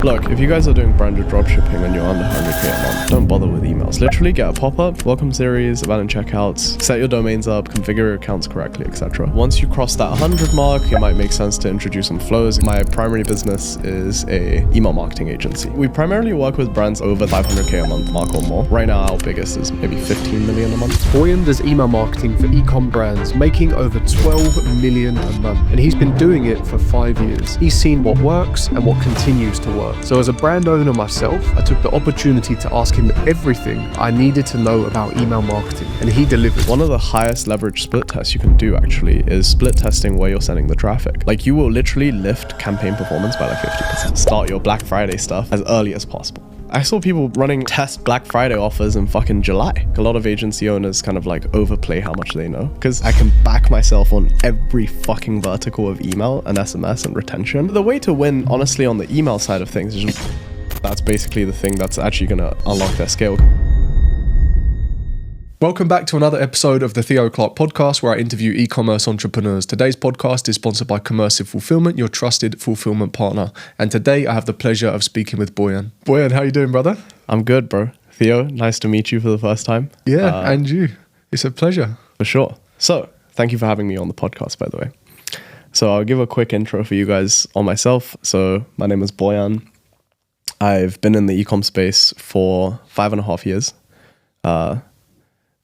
Look, if you guys are doing branded dropshipping and you're under 100k a month, don't bother with emails. Literally get a pop-up, welcome series, abandoned checkouts, set your domains up, configure your accounts correctly, etc. Once you cross that 100 mark, it might make sense to introduce some flows. My primary business is a email marketing agency. We primarily work with brands over 500k a month mark or more. Right now, our biggest is maybe 15 million a month. Boyuan does email marketing for Ecom brands, making over 12 million a month. And he's been doing it for 5 years. He's seen what works and what continues to work. So as a brand owner myself, I took the opportunity to ask him everything I needed to know about email marketing, and he delivered. One of the highest leverage split tests you can do actually is split testing where you're sending the traffic. Like, you will literally lift campaign performance by like 50%. Start your Black Friday stuff as early as possible. I saw people running test Black Friday offers in fucking July. A lot of agency owners kind of like overplay how much they know, because I can back myself on every fucking vertical of email and SMS and retention. The way to win, honestly, on the email side of things is just, that's basically the thing that's actually gonna unlock their scale. Welcome back to another episode of the TheoClarkePodcast, where I interview e-commerce entrepreneurs. Today's podcast is sponsored by Commercive Fulfillment, your trusted fulfillment partner. And today I have the pleasure of speaking with Boyuan. Boyuan, how you doing, brother? I'm good, bro. Theo, nice to meet you for the first time. Yeah, and you. It's a pleasure. For sure. So, thank you for having me on the podcast, by the way. So I'll give a quick intro for you guys on myself. So my name is Boyuan. I've been in the ecom space for 5.5 years.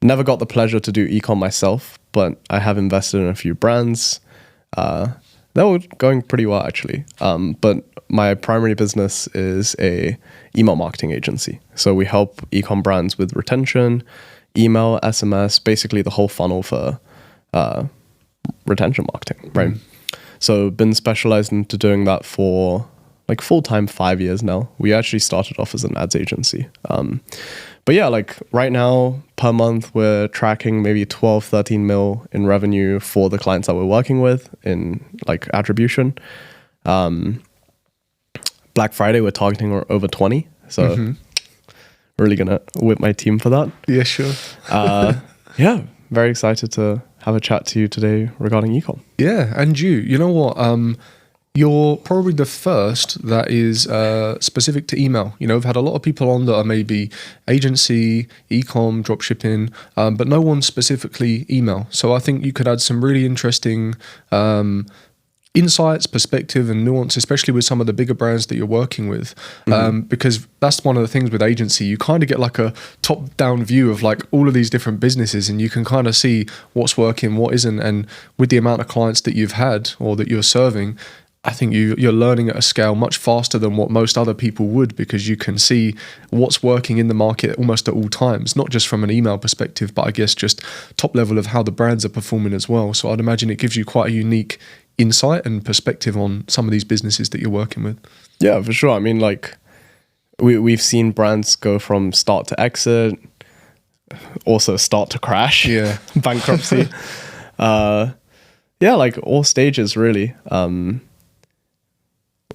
Never got the pleasure to do ecom myself, but I have invested in a few brands. They were going pretty well, actually. But my primary business is a email marketing agency. So we help ecom brands with retention, email, SMS, basically the whole funnel for retention marketing, right? So been specialized into doing that for like full-time 5 years now. We actually started off as an ads agency. But yeah, like right now per month, we're tracking maybe 12, 13 mil in revenue for the clients that we're working with in like attribution. Black Friday, we're targeting over 20. So really gonna whip my team for that. Yeah, sure. Yeah, very excited to have a chat to you today regarding ecom. Yeah, and you know what? You're probably the first that is specific to email. You know, we've had a lot of people on that are maybe agency, ecom, dropshipping, but no one specifically email. So I think you could add some really interesting insights, perspective, and nuance, especially with some of the bigger brands that you're working with, because that's one of the things with agency. You kind of get like a top-down view of like all of these different businesses, and you can kind of see what's working, what isn't. And with the amount of clients that you've had or that you're serving, I think you're learning at a scale much faster than what most other people would, because you can see what's working in the market almost at all times, not just from an email perspective, but I guess just top level of how the brands are performing as well. So I'd imagine it gives you quite a unique insight and perspective on some of these businesses that you're working with. Yeah, for sure. I mean, like we've seen brands go from start to exit, also start to crash, bankruptcy. Yeah, like all stages really.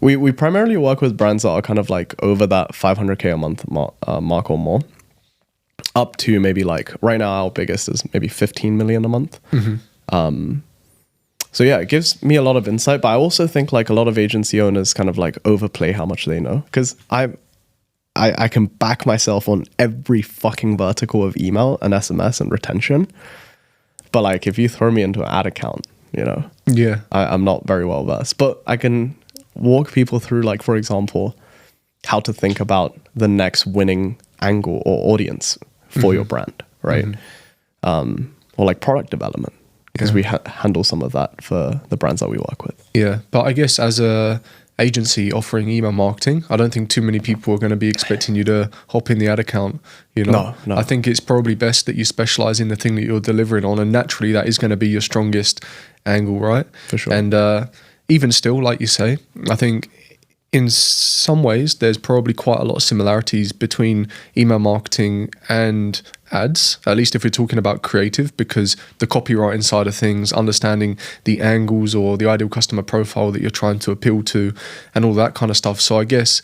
We primarily work with brands that are kind of like over that 500k a month mark or more, up to maybe like right now our biggest is maybe 15 million a month. So yeah, it gives me a lot of insight, but I also think like a lot of agency owners kind of like overplay how much they know, because I can back myself on every fucking vertical of email and SMS and retention, but like if you throw me into an ad account, you know, I'm not very well versed, but I can walk people through, like, for example, how to think about the next winning angle or audience for your brand, right? Or like product development, because we handle some of that for the brands that we work with. Yeah, but I guess as a agency offering email marketing, I don't think too many people are going to be expecting you to hop in the ad account, you know? No. I think it's probably best that you specialize in the thing that you're delivering on, and naturally that is going to be your strongest angle, right? For sure. And even still, like you say, I think in some ways there's probably quite a lot of similarities between email marketing and ads, at least if we're talking about creative, because the copywriting side of things, understanding the angles or the ideal customer profile that you're trying to appeal to and all that kind of stuff. So I guess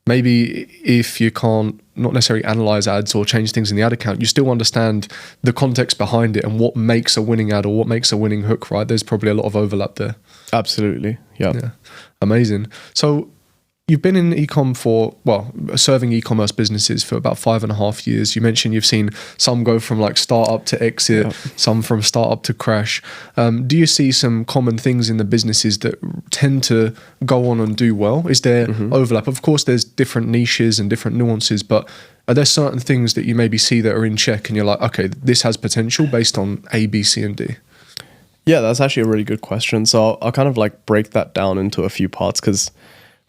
maybe if you can't not necessarily analyze ads or change things in the ad account, you still understand the context behind it and what makes a winning ad or what makes a winning hook, right? There's probably a lot of overlap there. Absolutely. Yeah. Amazing. So You've been in ecom serving e-commerce businesses for about 5.5 years. You mentioned you've seen some go from like startup to exit, some from startup to crash. Do you see some common things in the businesses that tend to go on and do well? Is there overlap? Of course, there's different niches and different nuances, but are there certain things that you maybe see that are in check and you're like, okay, this has potential based on A, B, C, and D? Yeah, that's actually a really good question. So I'll kind of like break that down into a few parts because,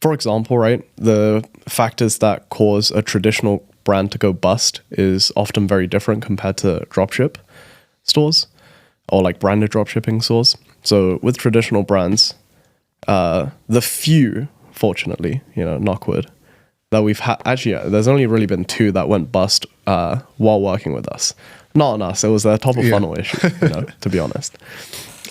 for example, right, the factors that cause a traditional brand to go bust is often very different compared to dropship stores or like branded dropshipping stores. So with traditional brands, the few, fortunately, knock wood, that we've had, actually, there's only really been 2 that went bust while working with us. Not on us, it was a top of funnel issue, to be honest.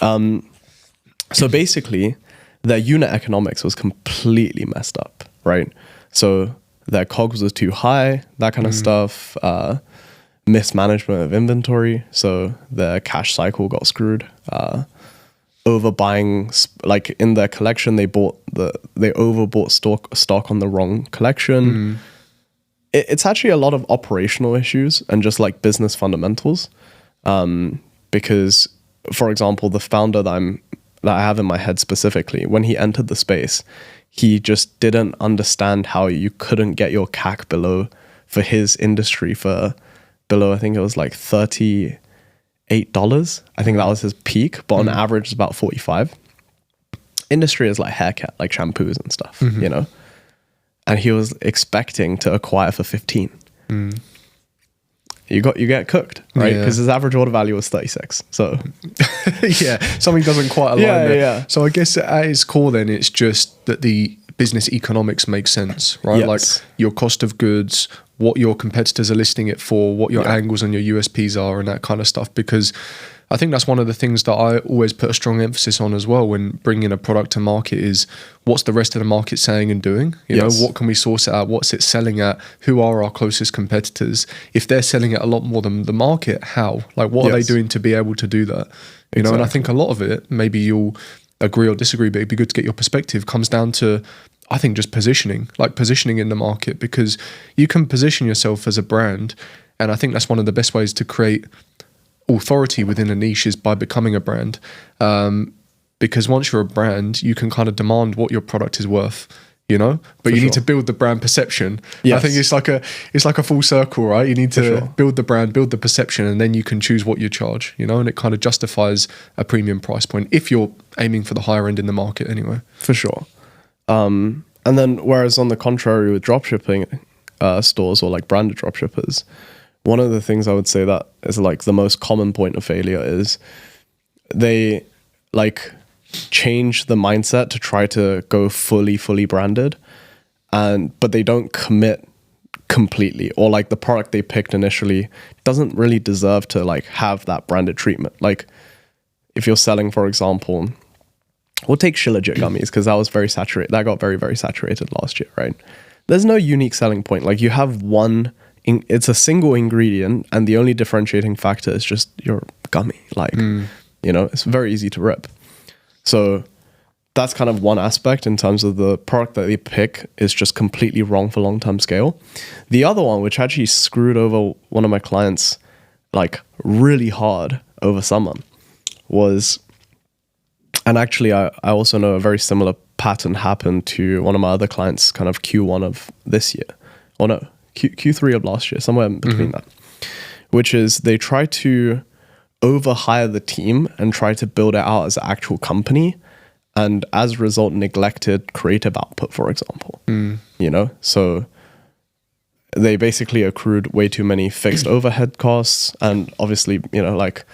So basically, their unit economics was completely messed up, right? So their COGS was too high, that kind of stuff, mismanagement of inventory, so their cash cycle got screwed, overbuying, like in their collection, they overbought stock on the wrong collection. It's actually a lot of operational issues and just like business fundamentals, because, for example, the founder that I have in my head specifically, when he entered the space, he just didn't understand how you couldn't get your CAC below, for his industry, for below, I think it was like $38. I think that was his peak, but on average it's about 45. Industry is like haircut, like shampoos and stuff, and he was expecting to acquire for 15. You get cooked, right? Because his average order value was 36. So yeah, something doesn't quite align there. Yeah. So I guess at its core then, it's just that the business economics make sense, right? Yes. Like your cost of goods, what your competitors are listing it for, what your angles and your USPs are and that kind of stuff. Because I think that's one of the things that I always put a strong emphasis on as well when bringing a product to market is what's the rest of the market saying and doing? You know, what can we source it at? What's it selling at? Who are our closest competitors? If they're selling it a lot more than the market, how? Like, what are they doing to be able to do that? You know, and I think a lot of it, maybe you'll agree or disagree, but it'd be good to get your perspective, comes down to, I think, just positioning in the market, because you can position yourself as a brand. And I think that's one of the best ways to create authority within a niche is by becoming a brand. Because once you're a brand, you can kind of demand what your product is worth, but you need to build the brand perception. I think it's like a full circle, right? You need to build the brand, build the perception, and then you can choose what you charge, and it kind of justifies a premium price point if you're aiming for the higher end in the market anyway. For sure. And then whereas on the contrary with dropshipping stores or like branded dropshippers, one of the things I would say that is like the most common point of failure is they like change the mindset to try to go fully branded, but they don't commit completely, or like the product they picked initially doesn't really deserve to like have that branded treatment. Like if you're selling, for example, we'll take Shilajit gummies because that was very saturated. That got very, very saturated last year, right? There's no unique selling point. Like you have it's a single ingredient, and the only differentiating factor is just your gummy. Like, it's very easy to rip. So that's kind of one aspect in terms of the product that they pick is just completely wrong for long-term scale. The other one, which actually screwed over one of my clients like really hard over summer, was, and actually I also know a very similar pattern happened to one of my other clients kind of Q1 of this year. Or no, Q3 of last year, somewhere in between that, which is they try to overhire the team and try to build it out as an actual company, and as a result neglected creative output, for example. So they basically accrued way too many fixed overhead costs, and obviously like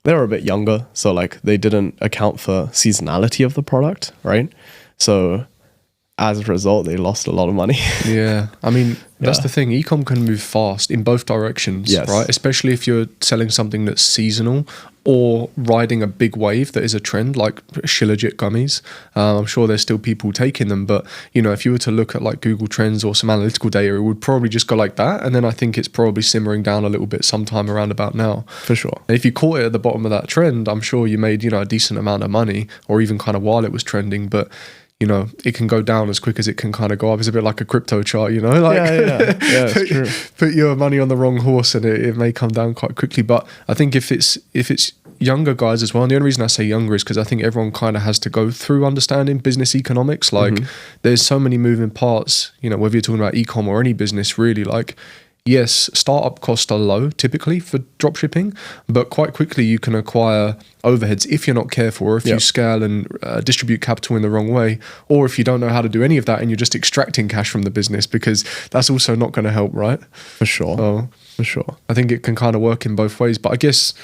they were a bit younger, so like they didn't account for seasonality of the product, right? So as a result, they lost a lot of money. I mean, that's the thing. Ecom can move fast in both directions, right? Especially if you're selling something that's seasonal or riding a big wave that is a trend, like Shilajit gummies. I'm sure there's still people taking them, but if you were to look at like Google Trends or some analytical data, it would probably just go like that. And then I think it's probably simmering down a little bit sometime around about now. For sure. And if you caught it at the bottom of that trend, I'm sure you made, a decent amount of money, or even kind of while it was trending. But you know, it can go down as quick as it can kind of go up. It's a bit like a crypto chart, you know, like yeah, it's true. Put your money on the wrong horse and it may come down quite quickly. But I think if it's younger guys as well, and the only reason I say younger is because I think everyone kind of has to go through understanding business economics. Like there's so many moving parts, you know, whether you're talking about ecom or any business really, like, yes, startup costs are low typically for dropshipping, but quite quickly you can acquire overheads if you're not careful, or if you scale and distribute capital in the wrong way, or if you don't know how to do any of that and you're just extracting cash from the business, because that's also not going to help, right? For sure. For sure. I think it can kind of work in both ways, but I guess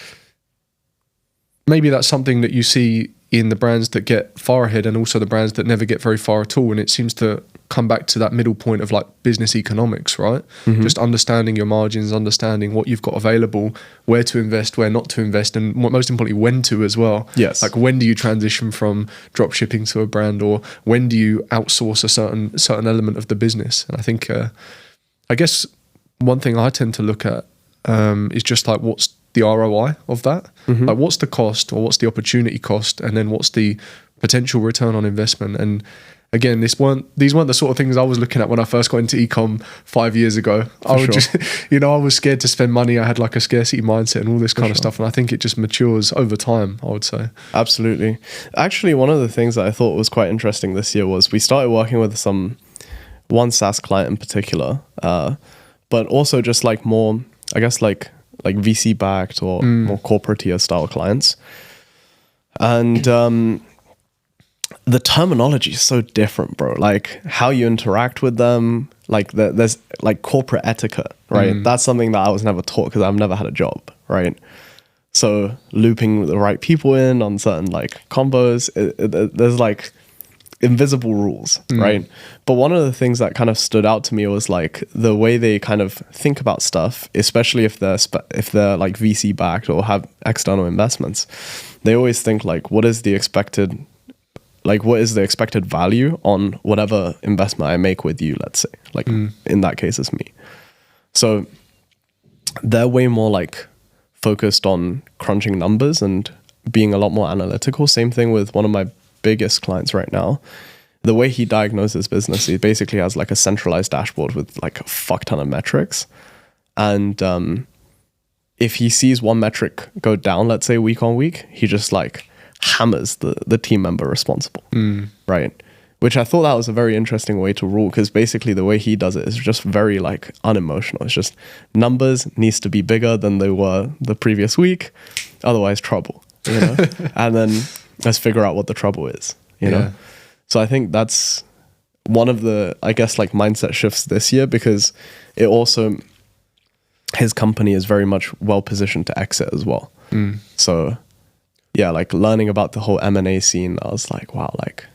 maybe that's something that you see in the brands that get far ahead and also the brands that never get very far at all. And it seems to come back to that middle point of like business economics, right? Just understanding your margins, understanding what you've got available, where to invest, where not to invest, and most importantly, when to as well. Yes. Like when do you transition from drop shipping to a brand, or when do you outsource a certain element of the business? And I think, I guess one thing I tend to look at is just like what's the ROI of that? Like what's the cost, or what's the opportunity cost, and then what's the potential return on investment? And again, these weren't the sort of things I was looking at when I first got into ecom 5 years ago. I was scared to spend money. I had like a scarcity mindset and all this kind of stuff. And I think it just matures over time, I would say. Absolutely. Actually, one of the things that I thought was quite interesting this year was we started working with one SaaS client in particular, but also just like more, I guess like VC backed or more corporate style clients. And the terminology is so different, bro. Like how you interact with them, like there's like corporate etiquette, right? That's something that I was never taught because I've never had a job, right? So looping the right people in on certain like combos, there's like invisible rules, right? But one of the things that kind of stood out to me was like the way they kind of think about stuff, especially if they're like VC backed or have external investments. They always think like, what is the expected value on whatever investment I make with you, let's say, like in that case it's me. So they're way more like focused on crunching numbers and being a lot more analytical. Same thing with one of my biggest clients right now. The way he diagnoses business, he basically has like a centralized dashboard with like a fuck ton of metrics. And if he sees one metric go down, let's say week on week, he just like hammers the team member responsible, right? Which I thought that was a very interesting way to rule, because basically the way he does it is just very like unemotional. It's just numbers needs to be bigger than they were the previous week, otherwise trouble, you know? And then let's figure out what the trouble is, you know? So I think that's one of the, I guess, like mindset shifts this year, because it also, his company is very much well positioned to exit as well. So yeah, like learning about the whole M&A scene, I was like, wow, like,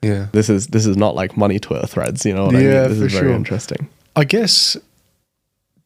this is not like money Twitter threads, you know what I mean? This is very interesting. I guess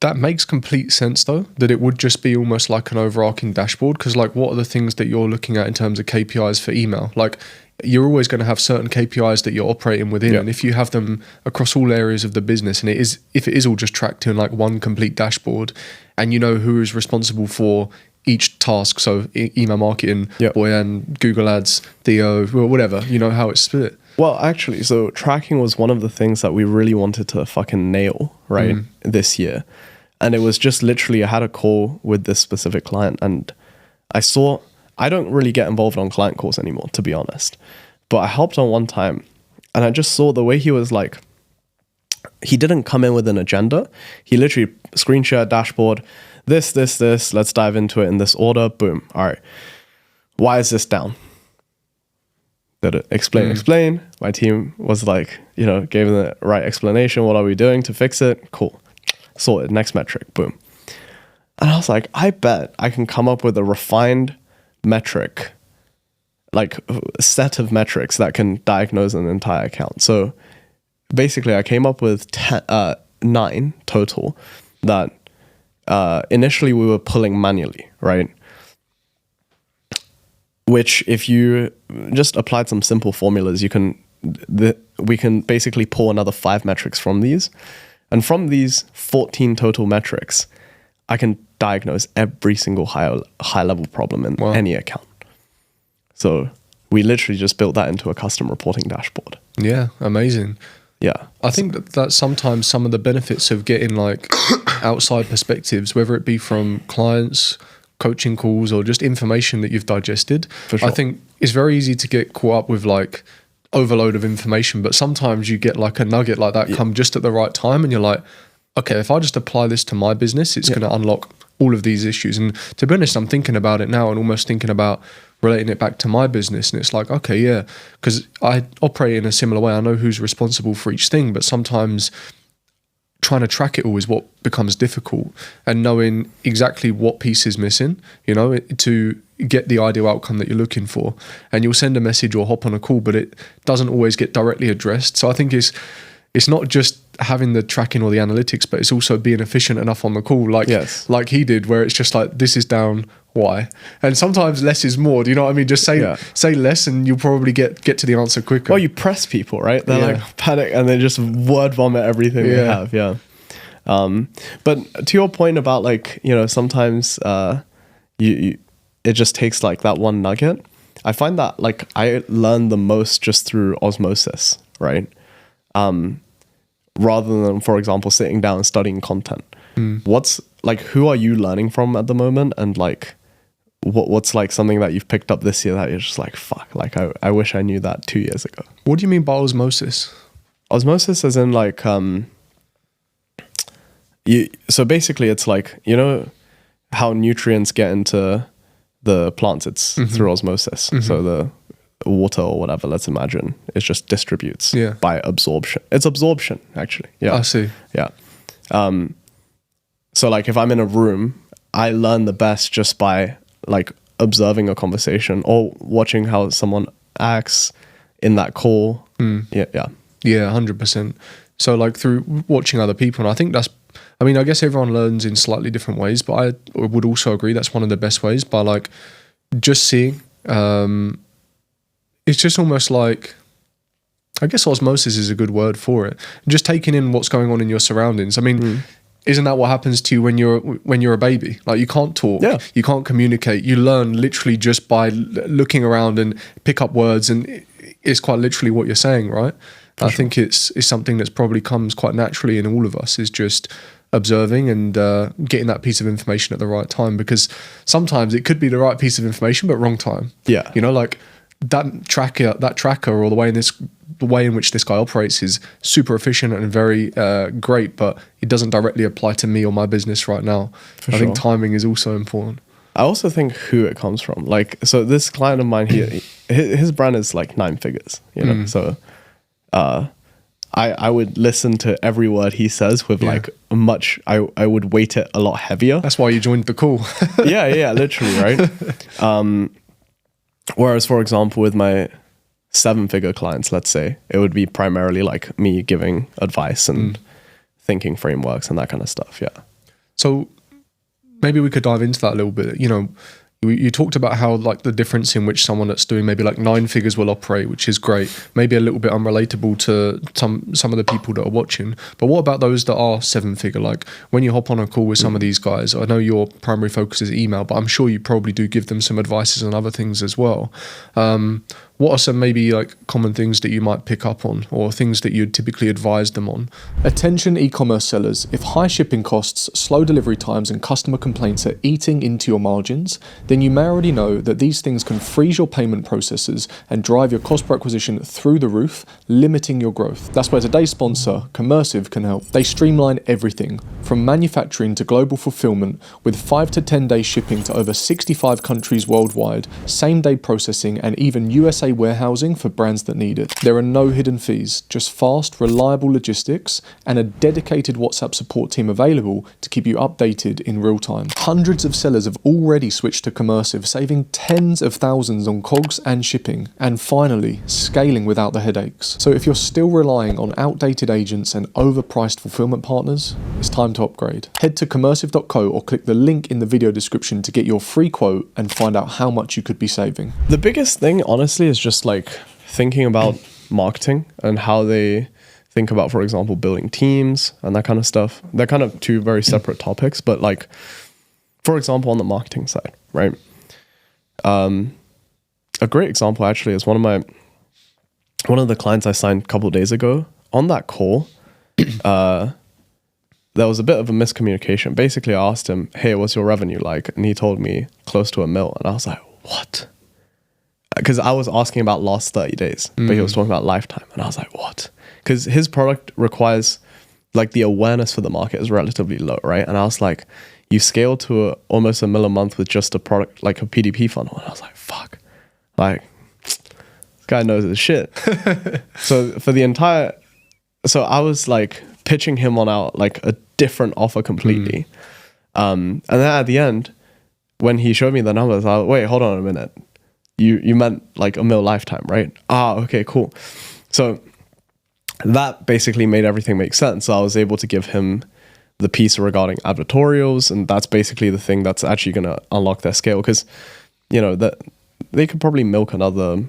that makes complete sense though, that it would just be almost like an overarching dashboard, because like what are the things that you're looking at in terms of KPIs for email? Like you're always going to have certain KPIs that you're operating within, and if you have them across all areas of the business, and if it is all just tracked in like one complete dashboard, and you know who is responsible for each task, so email marketing, Boyuan, Google Ads, Theo, whatever, you know how it's split. Well, actually, so tracking was one of the things that we really wanted to fucking nail, right, this year. And it was just literally, I had a call with this specific client, and I don't really get involved on client calls anymore, to be honest. But I helped on one time, and I just saw the way he was like, he didn't come in with an agenda. He literally screen shared dashboard, this, let's dive into it in this order, boom. All right, why is this down? Did it explain. My team was like, you know, gave them the right explanation. What are we doing to fix it? Cool. Sorted. Next metric. Boom. And I was like, I bet I can come up with a refined metric, like a set of metrics that can diagnose an entire account. So basically I came up with 9 total that initially we were pulling manually, right? Which if you just applied some simple formulas, we can basically pull another 5 metrics from these. And from these 14 total metrics, I can diagnose every single high level problem in any account. So we literally just built that into a custom reporting dashboard. Yeah, amazing. Yeah. I think that sometimes some of the benefits of getting like outside perspectives, whether it be from clients, coaching calls, or just information that you've digested, For sure. I think it's very easy to get caught up with like overload of information, but sometimes you get like a nugget like that come just at the right time, and you're like, okay, if I just apply this to my business, it's going to unlock all of these issues. And to be honest, I'm thinking about it now and almost thinking about relating it back to my business. And it's like, okay, yeah, because I operate in a similar way. I know who's responsible for each thing, but sometimes trying to track it all is what becomes difficult, and knowing exactly what piece is missing, you know, to get the ideal outcome that you're looking for. And you'll send a message or hop on a call, but it doesn't always get directly addressed. So I think it's not just having the tracking or the analytics, but it's also being efficient enough on the call, like he did, where it's just like, this is down, why? And sometimes less is more. Do you know what I mean? Just say less, and you'll probably get to the answer quicker. Well, you press people, right? They're like panic, and they just word vomit everything they have. Yeah. But to your point about like, you know, sometimes you it just takes like that one nugget. I find that like I learn the most just through osmosis, right? Rather than, for example, sitting down and studying content. What's like, who are you learning from at the moment? And like, what's like something that you've picked up this year that you're just like, fuck, like I wish I knew that 2 years ago. What do you mean by osmosis? Osmosis as in like, so basically it's like, you know how nutrients get into the plants, it's through osmosis. So the water or whatever, let's imagine, it just distributes by absorption. It's absorption, actually. Yeah. I see. Yeah. So like if I'm in a room, I learn the best just by like observing a conversation or watching how someone acts in that call. Yeah. 100%. So like through watching other people, and I think I guess everyone learns in slightly different ways, but I would also agree that's one of the best ways, by like just seeing. It's just almost like, I guess osmosis is a good word for it. Just taking in what's going on in your surroundings. I mean, isn't that what happens to you when you're a baby? Like you can't talk, you can't communicate. You learn literally just by looking around and pick up words, and it's quite literally what you're saying, right? I think it's something that's probably comes quite naturally in all of us, is just observing and getting that piece of information at the right time, because sometimes it could be the right piece of information but wrong time. Yeah, you know, like that tracker or the way in which this guy operates is super efficient and very great, but it doesn't directly apply to me or my business right now. I think timing is also important. I also think who it comes from. Like, so this client of mine, his brand is like 9 figures, you know, so I would listen to every word he says with like I would weight it a lot heavier. That's why you joined the call. yeah, literally, right? Whereas, for example, with my 7-figure clients, let's say, it would be primarily like me giving advice and thinking frameworks and that kind of stuff. Yeah. So maybe we could dive into that a little bit. You know, you talked about how like the difference in which someone that's doing maybe like 9 figures will operate, which is great. Maybe a little bit unrelatable to some of the people that are watching. But what about those that are 7-figure? Like when you hop on a call with some of these guys, I know your primary focus is email, but I'm sure you probably do give them some advices on other things as well. What are some maybe like common things that you might pick up on, or things that you'd typically advise them on? Attention e-commerce sellers. If high shipping costs, slow delivery times and customer complaints are eating into your margins, then you may already know that these things can freeze your payment processes and drive your cost per acquisition through the roof, limiting your growth. That's where today's sponsor, Commercive, can help. They streamline everything from manufacturing to global fulfillment with 5 to 10 day shipping to over 65 countries worldwide, same-day processing, and even USA warehousing for brands that need it. There are no hidden fees, just fast, reliable logistics and a dedicated WhatsApp support team available to keep you updated in real time. Hundreds of sellers have already switched to Commercive, saving tens of thousands on COGS and shipping, and finally, scaling without the headaches. So if you're still relying on outdated agents and overpriced fulfillment partners, it's time to upgrade. Head to commercive.co or click the link in the video description to get your free quote and find out how much you could be saving. The biggest thing, honestly, is just like thinking about marketing and how they think about, for example, building teams and that kind of stuff. They're kind of 2 very separate topics, but like, for example, on the marketing side, right? A great example actually is one of my one of the clients I signed a couple of days ago, on that call, there was a bit of a miscommunication. Basically, I asked him, hey, what's your revenue like? And he told me close to $1 million. And I was like, what? Because I was asking about last 30 days, but he was talking about lifetime. And I was like, what? Because his product requires, like, the awareness for the market is relatively low, right? And I was like, you scale to almost $1 million a month with just a product, like a PDP funnel. And I was like, fuck. Like, this guy knows his shit. So I was like pitching him on out like a different offer completely. And then at the end, when he showed me the numbers, I was like, wait, hold on a minute. You meant like $1 million lifetime, right? Okay, cool. So that basically made everything make sense. So I was able to give him the piece regarding advertorials, and that's basically the thing that's actually going to unlock their scale, because, you know, that they could probably milk another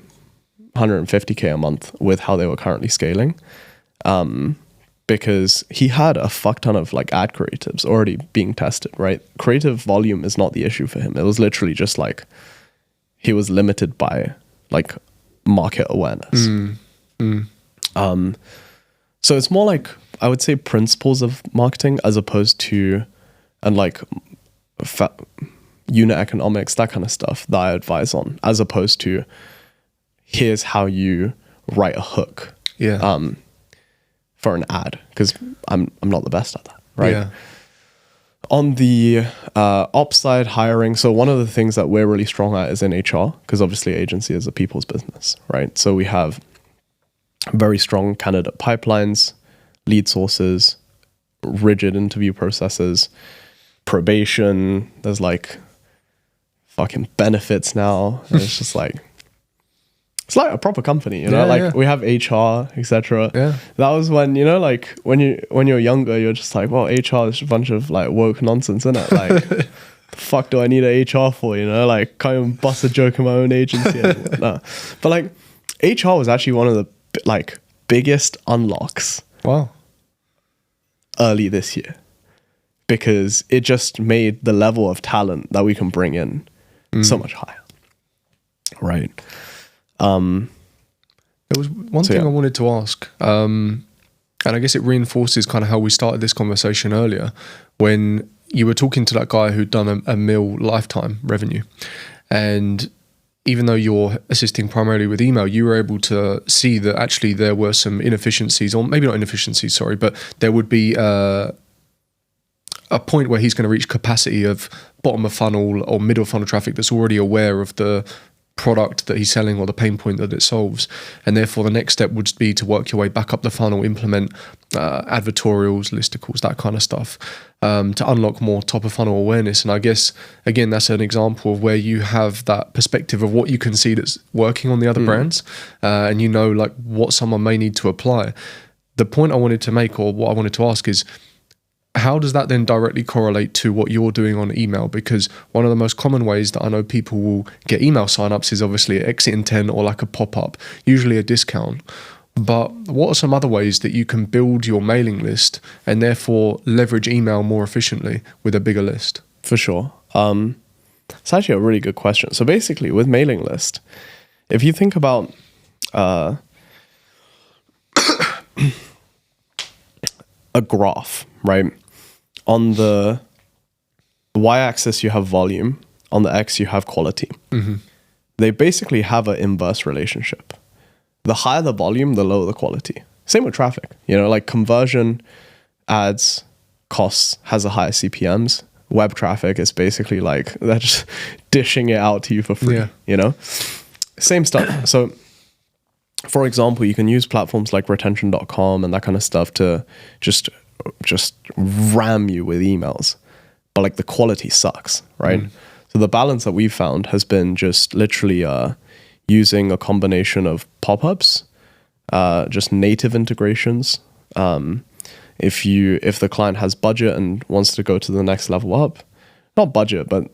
150K a month with how they were currently scaling. Because he had a fuck ton of like ad creatives already being tested, right? Creative volume is not the issue for him. It was literally just like he was limited by like market awareness. So it's more like, I would say, principles of marketing as opposed to, and like unit economics, that kind of stuff that I advise on, as opposed to here's how you write a hook. For an ad, because I'm not the best at that, right? Yeah. On the ops side, hiring. So one of the things that we're really strong at is in HR, because obviously agency is a people's business, right? So we have very strong candidate pipelines, lead sources, rigid interview processes, probation. There's like fucking benefits now. And it's just like, it's like a proper company, you know, we have HR, etc. Yeah. That was when, you know, like when you're younger, you're just like, well, HR is a bunch of like woke nonsense, isn't it? Like, the fuck do I need an HR for, you know? Like, can't even bust a joke in my own agency anymore. No. But like, HR was actually one of the like biggest unlocks. Wow. Early this year, because it just made the level of talent that we can bring in so much higher. Right. There was one thing I wanted to ask, and I guess it reinforces kind of how we started this conversation earlier, when you were talking to that guy who'd done a $1 million lifetime revenue, and even though you're assisting primarily with email, you were able to see that actually there were some inefficiencies, or maybe not inefficiencies, sorry, but there would be a point where he's going to reach capacity of bottom of funnel or middle funnel traffic that's already aware of the product that he's selling or the pain point that it solves, and therefore the next step would be to work your way back up the funnel, implement advertorials, listicles, that kind of stuff, to unlock more top of funnel awareness. And I guess again, that's an example of where you have that perspective of what you can see that's working on the other brands, and you know, like what someone may need to apply. The point I wanted to make, or what I wanted to ask, is how does that then directly correlate to what you're doing on email? Because one of the most common ways that I know people will get email signups is obviously an exit intent or like a pop-up, usually a discount. But what are some other ways that you can build your mailing list and therefore leverage email more efficiently with a bigger list? For sure. It's actually a really good question. So basically with mailing list, if you think about a graph, right? On the y-axis, you have volume. On the x, you have quality. They basically have an inverse relationship. The higher the volume, the lower the quality. Same with traffic. You know, like conversion, ads, costs has a higher CPMs. Web traffic is basically like they're just dishing it out to you for free, you know? Same stuff. So, for example, you can use platforms like retention.com and that kind of stuff to just ram you with emails, but like the quality sucks, right? So the balance that we've found has been just literally using a combination of pop-ups, just native integrations. If the client has budget and wants to go to the next level up, not budget, but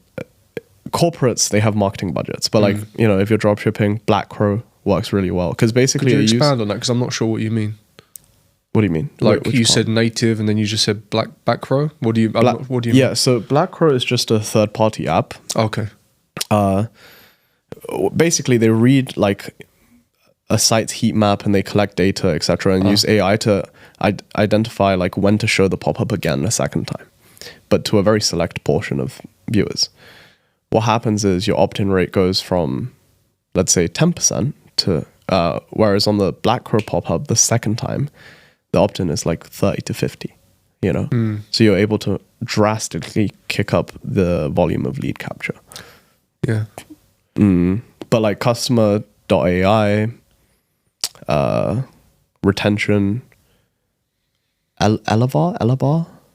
corporates, they have marketing budgets. But like, you know, if you're dropshipping, Black Crow works really well, because basically could you expand on that, because I'm not sure what you mean. What do you mean? Like you said native, and then you just said Black Crow. What do you mean? Yeah, so Black Crow is just a third-party app. Okay. Basically, they read like a site's heat map and they collect data, etc., and use AI to identify like when to show the pop-up again a second time, but to a very select portion of viewers. What happens is your opt-in rate goes from, let's say, 10% to, whereas on the Black Crow pop-up, the second time, the opt-in is like 30 to 50, you know? So you're able to drastically kick up the volume of lead capture. Yeah. But like customer.ai, retention, Elevar?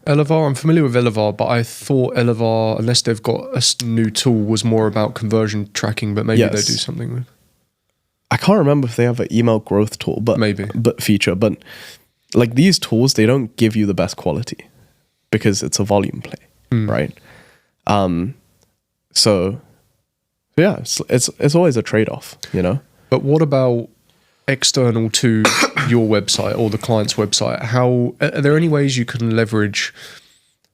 Elevar, I'm familiar with Elevar, but I thought Elevar, unless they've got a new tool, was more about conversion tracking, but maybe they do something with. I can't remember if they have an email growth tool, but feature. But like these tools, they don't give you the best quality because it's a volume play, right? So yeah, it's always a trade-off, you know. But what about external to your website or the client's website? How are there any ways you can leverage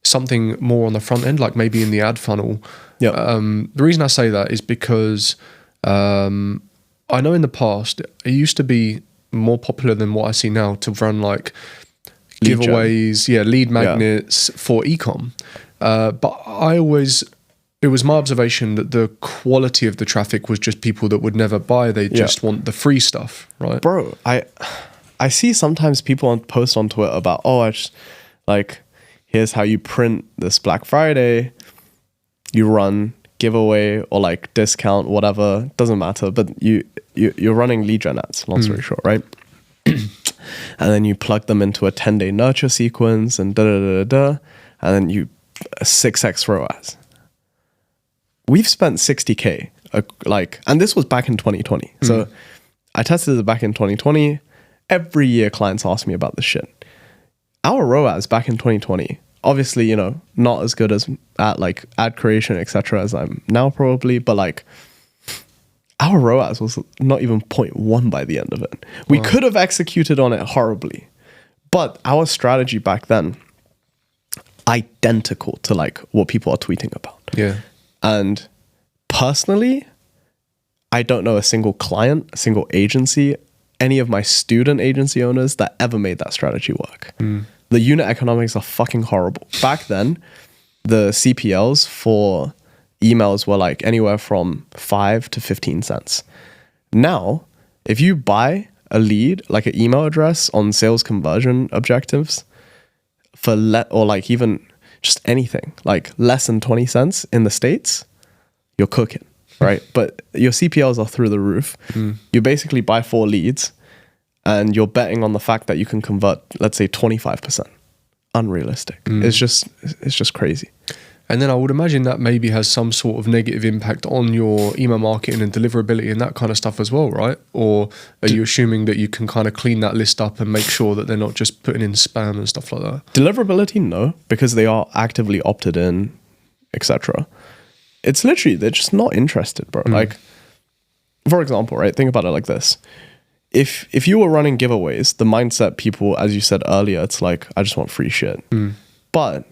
something more on the front end, like maybe in the ad funnel? Yeah. The reason I say that is because I know in the past it used to be more popular than what I see now to run like Lead giveaways, lead magnets for Ecom. But it was my observation that the quality of the traffic was just people that would never buy. They just want the free stuff, right? Bro, I see sometimes people post on Twitter about, I just like, here's how you print this Black Friday. You run giveaway or like discount, whatever, doesn't matter. But you're running lead gen ads, long story short, right? And then you plug them into a 10-day nurture sequence and and then you 6x ROAS. We've spent 60K, and this was back in 2020. So I tested it back in 2020. Every year clients ask me about this shit. Our ROAS back in 2020, obviously, you know, not as good as at like ad creation, etc. as I'm now probably, but like our ROAS was not even 0.1 by the end of it. We could have executed on it horribly, but our strategy back then, identical to like what people are tweeting about. Yeah. And personally, I don't know a single client, a single agency, any of my student agency owners that ever made that strategy work. The unit economics are fucking horrible. Back then, the CPLs for emails were like anywhere from 5 to 15 cents. Now, if you buy a lead, like an email address on sales conversion objectives for or like even just anything, like less than 20 cents in the States, you're cooking, right? But your CPLs are through the roof. You basically buy 4 leads and you're betting on the fact that you can convert, let's say 25%. Unrealistic. It's just crazy. And then I would imagine that maybe has some sort of negative impact on your email marketing and deliverability and that kind of stuff as well, right? Or are you assuming that you can kind of clean that list up and make sure that they're not just putting in spam and stuff like that? Deliverability, no, because they are actively opted in, etc. It's literally, they're just not interested, bro. Like, for example, right? Think about it like this. If you were running giveaways, the mindset people, as you said earlier, it's like, I just want free shit. But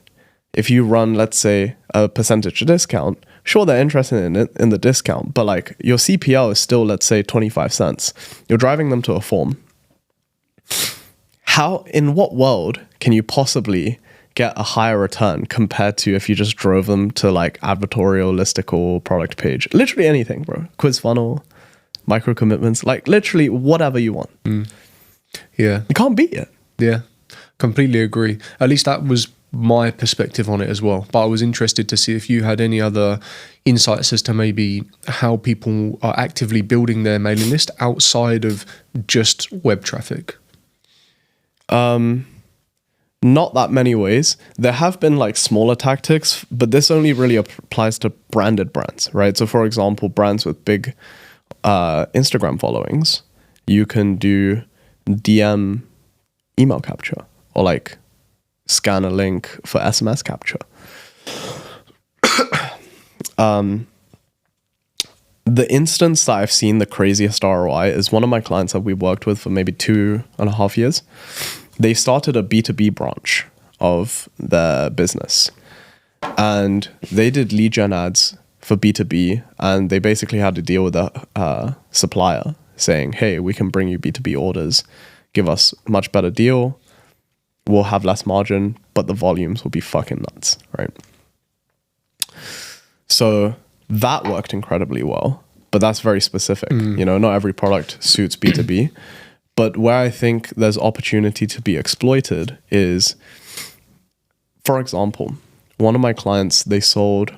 if you run, let's say, a percentage discount, sure, they're interested in it, in the discount, but like your CPL is still, let's say, 25 cents. You're driving them to a form. In what world can you possibly get a higher return compared to if you just drove them to like advertorial, listicle, product page? Literally anything, bro. Quiz funnel, micro commitments, like literally whatever you want. Yeah. You can't beat it. Yeah, completely agree. At least that was my perspective on it as well. But I was interested to see if you had any other insights as to maybe how people are actively building their mailing list outside of just web traffic. Not that many ways. There have been like smaller tactics, but this only really applies to branded brands, right? So for example, brands with big Instagram followings, you can do DM email capture or like scan a link for SMS capture. The instance that I've seen the craziest ROI is one of my clients that we worked with for maybe 2.5 years. They started a B2B branch of their business and they did lead gen ads for B2B, and they basically had to deal with a supplier. saying, hey, we can bring you B2B orders, give us much better deal, we'll have less margin, but the volumes will be fucking nuts, right? So that worked incredibly well, but that's very specific. You know, not every product suits B2B. But where I think there's opportunity to be exploited is, for example, one of my clients, they sold,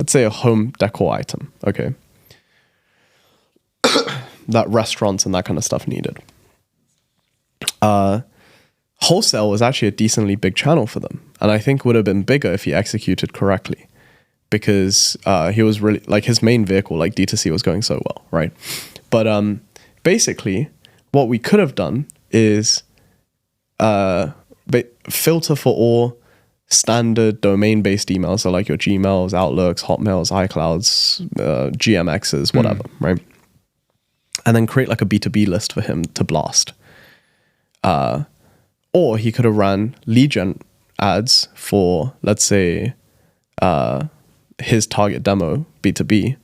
let's say, a home decor item, okay? That restaurants and that kind of stuff needed. Wholesale was actually a decently big channel for them. And I think would have been bigger if he executed correctly. Because he was really, like, his main vehicle, like D2C, was going so well, right? But basically, what we could have done is filter for all standard domain-based emails, so like your Gmails, Outlooks, Hotmails, iClouds, GMXs, whatever, right? And then create like a B2B list for him to blast. Or he could have ran lead gen ads for, let's say, his target demo, B2B,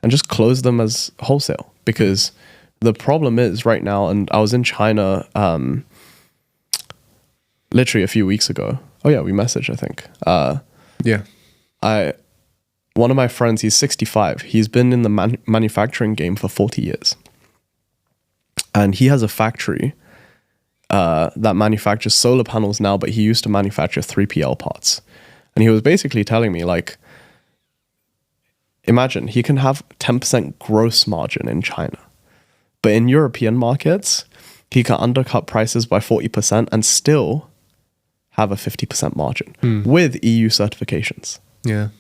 and just close them as wholesale. Because the problem is right now, and I was in China literally a few weeks ago. Oh yeah, we messaged, I think. One of my friends, he's 65. He's been in the manufacturing game for 40 years. And he has a factory that manufactures solar panels now, but he used to manufacture 3PL parts. And he was basically telling me, like, imagine he can have 10% gross margin in China, but in European markets, he can undercut prices by 40% and still have a 50% margin with EU certifications. Yeah.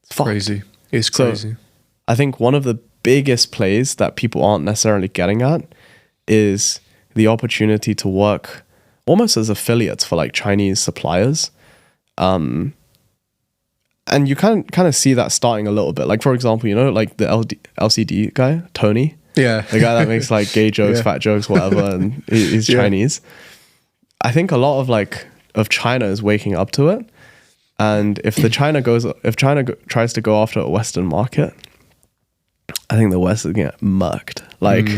It's fucked. Crazy. It's crazy. So I think one of the biggest plays that people aren't necessarily getting at is the opportunity to work almost as affiliates for like Chinese suppliers. And you can kind of see that starting a little bit. Like, for example, you know, like the LCD guy, Tony. Yeah. The guy that makes like gay jokes, fat jokes, whatever, and he's Chinese. I think a lot of China is waking up to it. And if China tries to go after a Western market, I think the West is going to get murked. Like,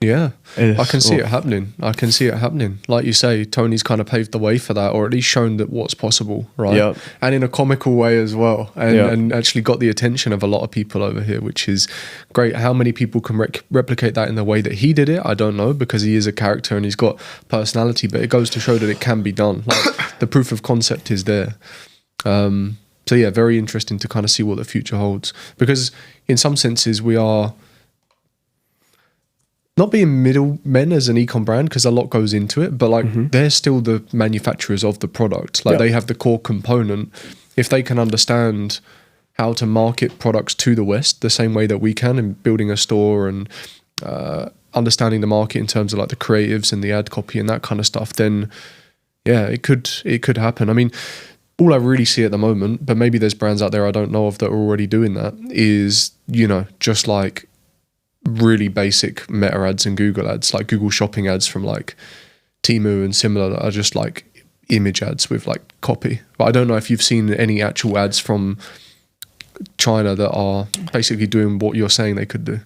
yeah, I can see it happening. Like you say, Tony's kind of paved the way for that, or at least shown that what's possible, right? Yep. And in a comical way as well, and actually got the attention of a lot of people over here, which is great. How many people can replicate that in the way that he did it? I don't know, because he is a character and he's got personality, but it goes to show that it can be done. Like, the proof of concept is there. So yeah, very interesting to kind of see what the future holds, because in some senses we are not being middlemen as an ecom brand, because a lot goes into it, but like they're still the manufacturers of the product. Like they have the core component. If they can understand how to market products to the West the same way that we can in building a store and understanding the market in terms of like the creatives and the ad copy and that kind of stuff, then yeah, it could happen. I mean, all I really see at the moment, but maybe there's brands out there I don't know of that are already doing that, is, you know, just like really basic meta ads and Google ads, like Google shopping ads from like Temu and similar, that are just like image ads with like copy. But I don't know if you've seen any actual ads from China that are basically doing what you're saying they could do.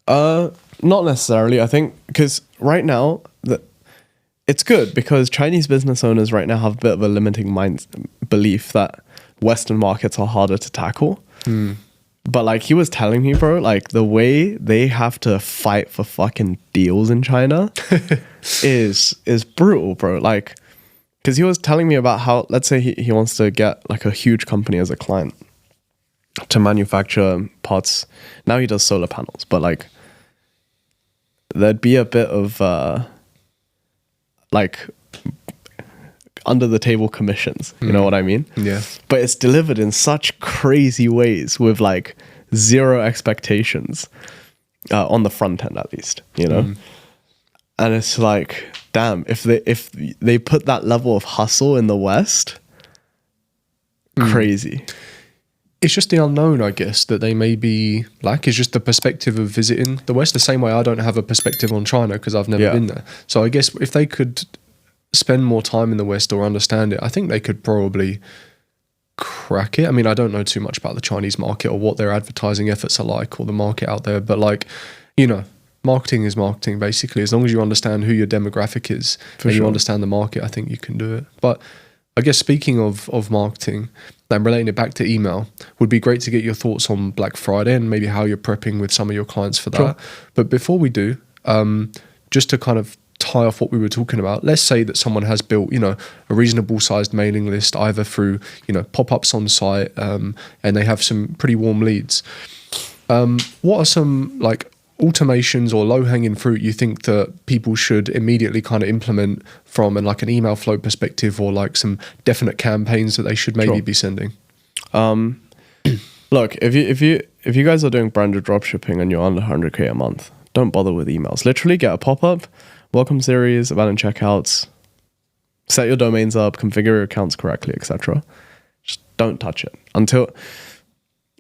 Not necessarily. I think because right now it's good, because Chinese business owners right now have a bit of a limiting belief that Western markets are harder to tackle. But like he was telling me, bro, like the way they have to fight for fucking deals in China is brutal, bro. Like, because he was telling me about how, let's say he wants to get like a huge company as a client to manufacture parts. Now he does solar panels, but like there'd be a bit of like under the table commissions, you know what I mean? Yeah. But it's delivered in such crazy ways with like zero expectations on the front end, at least, you know? And it's like, damn, if they put that level of hustle in the West, crazy. It's just the unknown, I guess, that they maybe lack. Is just the perspective of visiting the West. The same way I don't have a perspective on China because I've never been there. So I guess if they could spend more time in the West or understand it, I think they could probably crack it. I mean, I don't know too much about the Chinese market or what their advertising efforts are like or the market out there, but like, you know, marketing is marketing basically. As long as you understand who your demographic is and you understand the market, I think you can do it. But I guess speaking of marketing and relating it back to email, would be great to get your thoughts on Black Friday and maybe how you're prepping with some of your clients for that. Sure. But before we do, just to kind of tie off what we were talking about, let's say that someone has built, you know, a reasonable sized mailing list, either through, you know, pop-ups on site, and they have some pretty warm leads. What are some like automations or low-hanging fruit you think that people should immediately kind of implement from like an email flow perspective, or like some definite campaigns that they should maybe be sending? Look, if you guys are doing branded dropshipping and you're under 100K a month, don't bother with emails. Literally get a pop-up, welcome series, abandoned checkouts, set your domains up, configure your accounts correctly, etc. Just don't touch it until,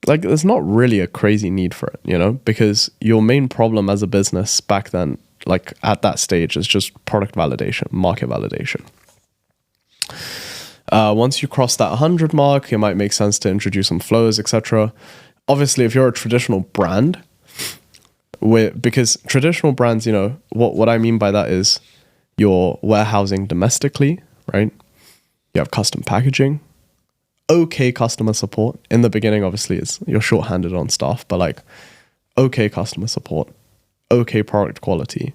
like, there's not really a crazy need for it, you know, because your main problem as a business back then, like at that stage, is just product validation, market validation. Once you cross that 100 mark, it might make sense to introduce some flows, etc. Obviously, if you're a traditional brand, because traditional brands, you know, what I mean by that is you're warehousing domestically, right? You have custom packaging, okay customer support. In the beginning, obviously, you're shorthanded on staff, but like okay customer support, okay product quality,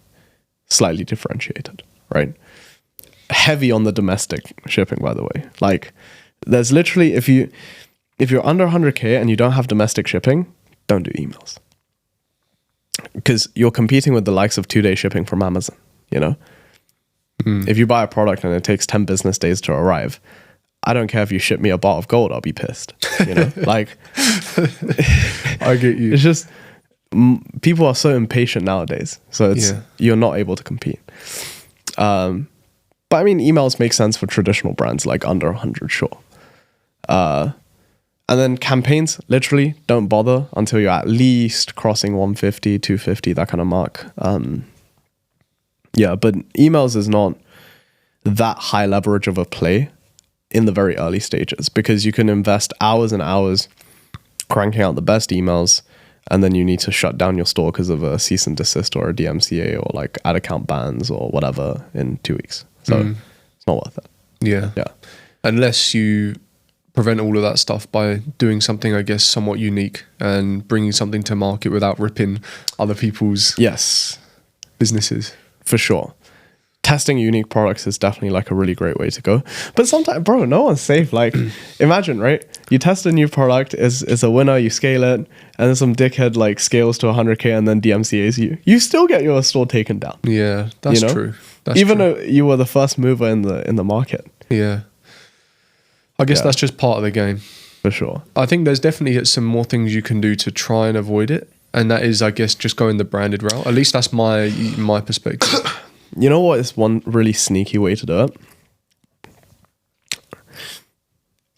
slightly differentiated, right? Heavy on the domestic shipping, by the way. Like, there's literally, if you're under 100K and you don't have domestic shipping, don't do emails, because you're competing with the likes of 2-day shipping from Amazon, you know? If you buy a product and it takes 10 business days to arrive, I don't care if you ship me a bar of gold, I'll be pissed, you know? Like, I get you. it's just, people are so impatient nowadays, so you're not able to compete. But I mean, emails make sense for traditional brands like under 100, sure. And then campaigns, literally don't bother until you're at least crossing 150, 250, that kind of mark. Yeah, but emails is not that high leverage of a play in the very early stages, because you can invest hours and hours cranking out the best emails, and then you need to shut down your store because of a cease and desist or a DMCA or like ad account bans or whatever in 2 weeks. So it's not worth it. Yeah. Unless you prevent all of that stuff by doing something, I guess, somewhat unique and bringing something to market without ripping other people's businesses. For sure. Testing unique products is definitely like a really great way to go. But sometimes, bro, no one's safe. Like, imagine, right? You test a new product, is a winner, you scale it, and then some dickhead like scales to 100K and then DMCAs you. You still get your store taken down. Yeah, that's true. Even though you were the first mover in the market. Yeah. I guess that's just part of the game. For sure. I think there's definitely some more things you can do to try and avoid it. And that is, I guess, just going the branded route. At least that's my perspective. You know what is one really sneaky way to do it?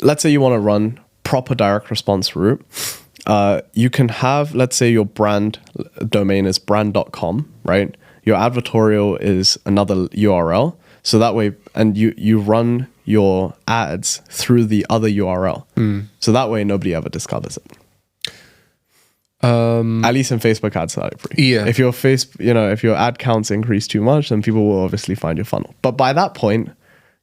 Let's say you want to run proper direct response route. You can have, let's say your brand domain is brand.com, right? Your advertorial is another URL. So that way, and you run your ads through the other URL. So that way nobody ever discovers it. At least in Facebook Ads Library. Yeah. If your ad counts increase too much, then people will obviously find your funnel. But by that point,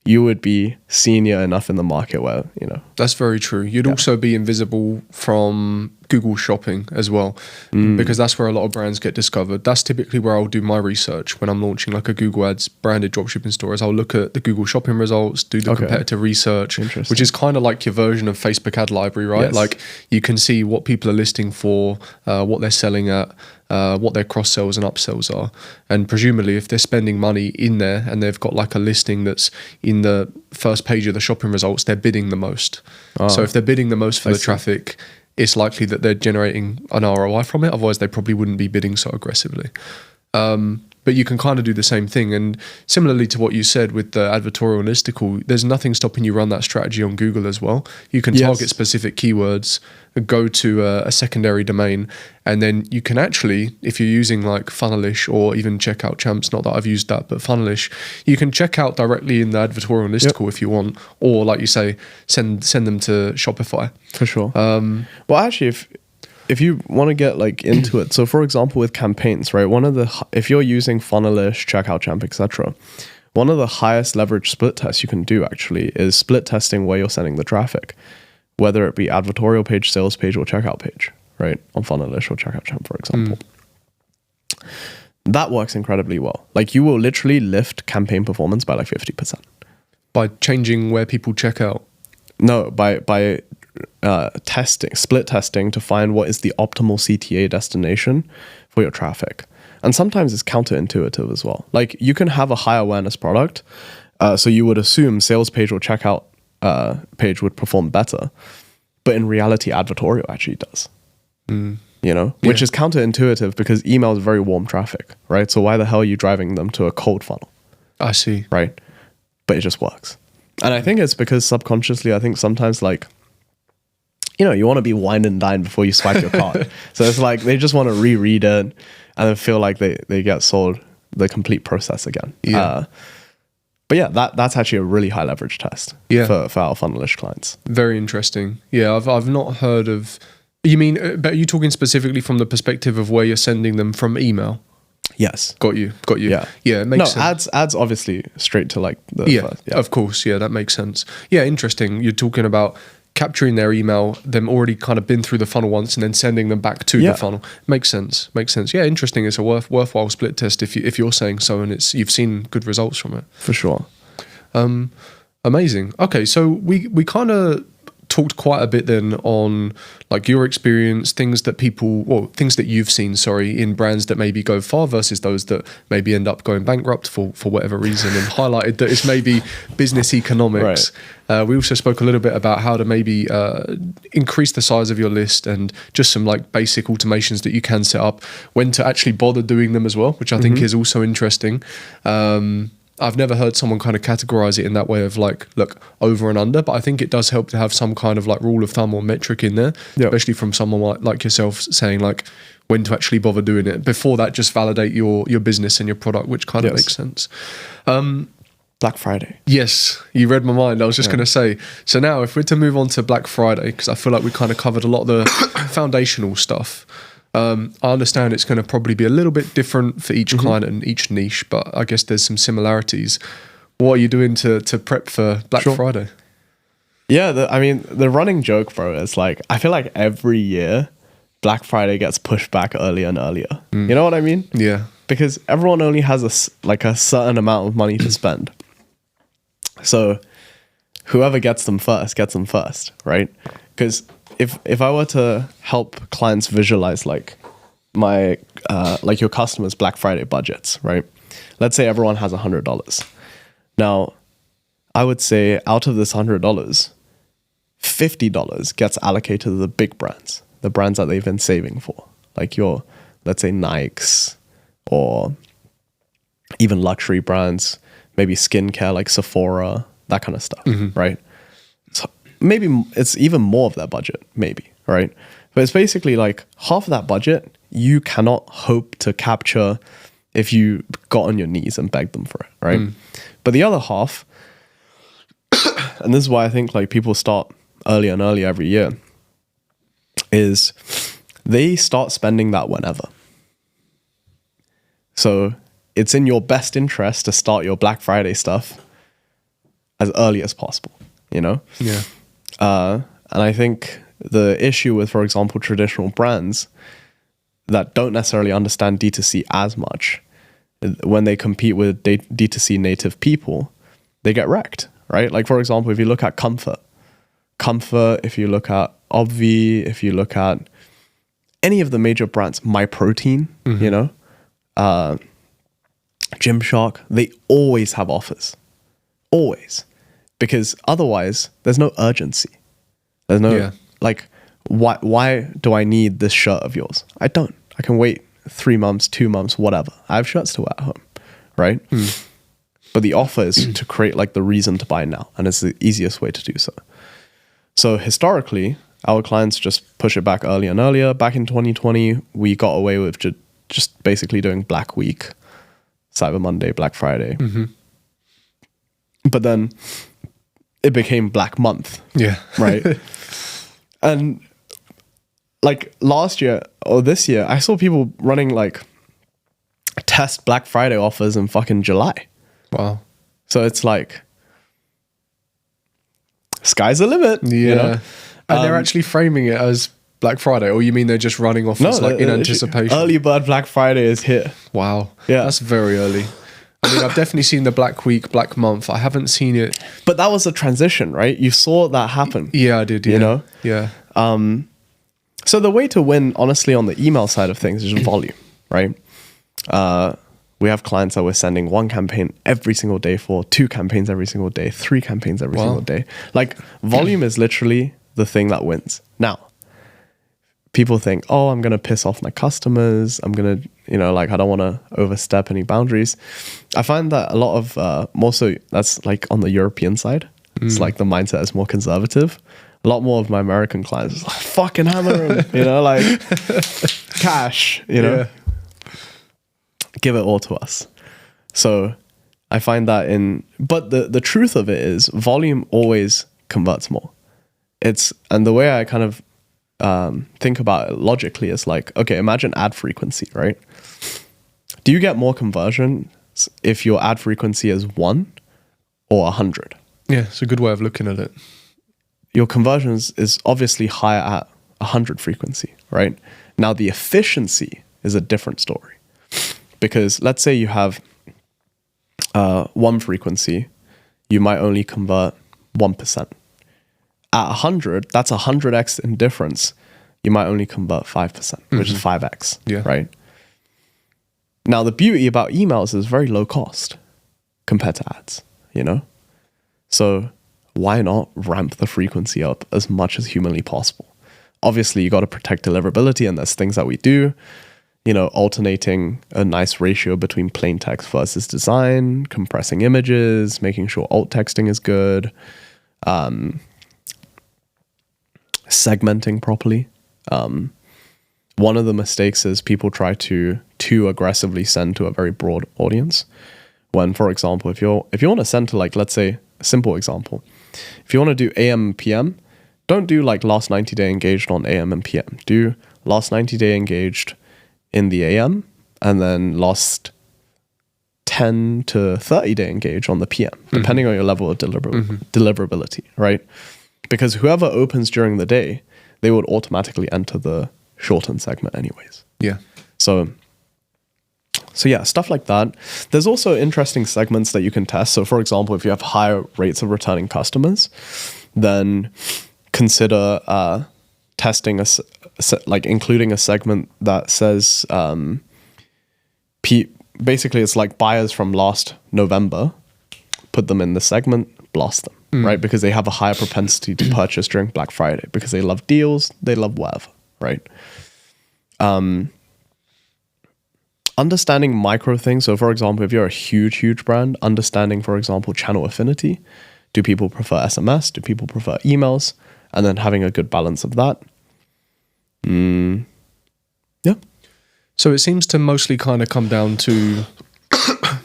you would be senior enough in the market where, you know. That's very true. You'd also be invisible from Google Shopping as well, because that's where a lot of brands get discovered. That's typically where I'll do my research when I'm launching like a Google Ads branded dropshipping store. Is I'll look at the Google Shopping results, do the competitor research, which is kind of like your version of Facebook Ad Library, right? Yes. Like, you can see what people are listing for, what they're selling at, what their cross sells and upsells are. And presumably if they're spending money in there and they've got like a listing that's in the first page of the shopping results, they're bidding the most. So if they're bidding the most for the traffic, it's likely that they're generating an ROI from it. Otherwise they probably wouldn't be bidding so aggressively. But you can kind of do the same thing. And similarly to what you said with the advertorial and listicle, there's nothing stopping you run that strategy on Google as well. You can target specific keywords, go to a secondary domain, and then you can actually, if you're using like Funnelish or even Checkout Champs, not that I've used that, but Funnelish, you can check out directly in the advertorial and listicle if you want, or like you say, send them to Shopify. For sure. Well, actually, if you want to get like into it, so for example with campaigns, right, if you're using Funnelish, Checkout Champ, etc., one of the highest leverage split tests you can do actually is split testing where you're sending the traffic, whether it be advertorial page, sales page, or checkout page, right, on Funnelish or Checkout Champ, for example. That works incredibly well. Like you will literally lift campaign performance by like 50%. By changing where people check out? No, by split testing to find what is the optimal CTA destination for your traffic. And sometimes it's counterintuitive as well. Like you can have a high awareness product, so you would assume sales page or checkout page would perform better, but in reality, advertorial actually does. You know, which is counterintuitive because email is very warm traffic, right? So why the hell are you driving them to a cold funnel? I see. Right? But it just works. And I think it's because subconsciously, I think sometimes like, you know, you want to be wine and dine before you swipe your card. So it's like they just want to reread it and then feel like they get sold the complete process again. But yeah, that's actually a really high leverage test for our Funnelish clients. Very interesting. Yeah, I've not heard of... You mean, but are you talking specifically from the perspective of where you're sending them from email? Yes. Got you. Yeah, it makes sense. Ads obviously straight to like the first, of course. Yeah, that makes sense. Yeah, interesting. You're talking about capturing their email, them already kind of been through the funnel once and then sending them back to the funnel. Makes sense. Yeah, interesting. It's a worthwhile split test if you're saying so and you've seen good results from it. For sure. Amazing. Okay, so we kind of talked quite a bit then on like your experience, things that you've seen, in brands that maybe go far versus those that maybe end up going bankrupt for whatever reason, and highlighted that it's maybe business economics. Right. We also spoke a little bit about how to maybe increase the size of your list and just some like basic automations that you can set up, when to actually bother doing them as well, which I think is also interesting. I've never heard someone kind of categorize it in that way of like, look, over and under, but I think it does help to have some kind of like rule of thumb or metric in there, especially from someone like yourself saying like when to actually bother doing it. Before that, just validate your business and your product, which kind of makes sense. Black Friday. Yes, you read my mind. I was just going to say, so now if we're to move on to Black Friday, because I feel like we kind of covered a lot of the foundational stuff. I understand it's going to probably be a little bit different for each client and each niche, but I guess there's some similarities. What are you doing to prep for Black Friday? Yeah, the running joke, bro, is like, I feel like every year Black Friday gets pushed back earlier and earlier. You know what I mean? Yeah. Because everyone only has a certain amount of money to spend. So whoever gets them first, right? Because if I were to help clients visualize like my like your customers' Black Friday budgets, right? Let's say everyone has $100. Now, I would say out of this $100, $50 gets allocated to the big brands, the brands that they've been saving for, like your, let's say, Nikes, or even luxury brands, maybe skincare like Sephora, that kind of stuff, right? So maybe it's even more of their budget, maybe, right? But it's basically like half of that budget you cannot hope to capture if you got on your knees and begged them for it, right? But the other half, and this is why I think like people start early and early every year, is they start spending that whenever. So it's in your best interest to start your Black Friday stuff as early as possible, you know? Yeah. And I think the issue with, for example, traditional brands that don't necessarily understand D2C as much, when they compete with D2C native people, they get wrecked, right? Like, for example, if you look at Comfort, if you look at Obvi, if you look at any of the major brands, MyProtein, you know, Gymshark, they always have offers. Always. Because otherwise, there's no urgency. There's no, like, why do I need this shirt of yours? I don't. I can wait 3 months, 2 months, whatever. I have shirts to wear at home, right? But the offer is to create like the reason to buy now, and it's the easiest way to do so. So historically, our clients just push it back earlier and earlier. Back in 2020, we got away with just basically doing Black Week, Cyber Monday, Black Friday. But then it became Black Month. Yeah. Right? And like last year or this year, I saw people running like test Black Friday offers in fucking July. Wow. So it's like, sky's the limit. Yeah. You know? And they're actually framing it as Black Friday, or you mean they're just running offers like in anticipation? Early bird Black Friday is here. Wow. Yeah. That's very early. I mean, I've definitely seen the Black Week, Black Month. I haven't seen it. But that was a transition, right? You saw that happen. Yeah, I did. Yeah. You know? Yeah. So the way to win, honestly, on the email side of things is volume, right? We have clients that we're sending 1 campaign every single day for, 2 campaigns every single day, 3 campaigns every single day. Like, volume is literally the thing that wins. Now, people think, oh, I'm going to piss off my customers. I'm going to, like, I don't want to overstep any boundaries. I find that a lot of, more so that's like on the European side. It's like the mindset is more conservative. A lot more of my American clients is like, fucking hammer them, like cash, give it all to us. So I find that but the truth of it is volume always converts more. And the way I kind of think about it logically is like, okay, imagine ad frequency, right? Do you get more conversions if your ad frequency is 1 or 100? Yeah, it's a good way of looking at it. Your conversions is obviously higher at 100 frequency, right? Now the efficiency is a different story, because let's say you have 1 frequency, you might only convert 1%. At 100, that's 100x in difference. You might only convert 5%, which is 5x, right? Now, the beauty about emails is very low cost compared to ads, So why not ramp the frequency up as much as humanly possible? Obviously, you got to protect deliverability, and there's things that we do, alternating a nice ratio between plain text versus design, compressing images, making sure alt texting is good, segmenting properly. One of the mistakes is people try to too aggressively send to a very broad audience. When, for example, if you want to send to, like, let's say a simple example, if you want to do AM and PM, don't do like last 90 day engaged on AM and PM. Do last 90 day engaged in the AM, and then last 10 to 30 day engaged on the PM, depending on your level of deliverability, right? Because whoever opens during the day, they would automatically enter the shortened segment anyways. Yeah. So yeah, stuff like that. There's also interesting segments that you can test. So for example, if you have higher rates of returning customers, then consider testing like including a segment that says basically it's like buyers from last November, put them in the segment, blast them, right? Because they have a higher propensity to purchase during Black Friday because they love deals, they love whatever, right? Understanding micro things. So for example, if you're a huge brand, understanding, for example, channel affinity. Do people prefer SMS? Do people prefer emails? And then having a good balance of that. Yeah. So it seems to mostly kind of come down to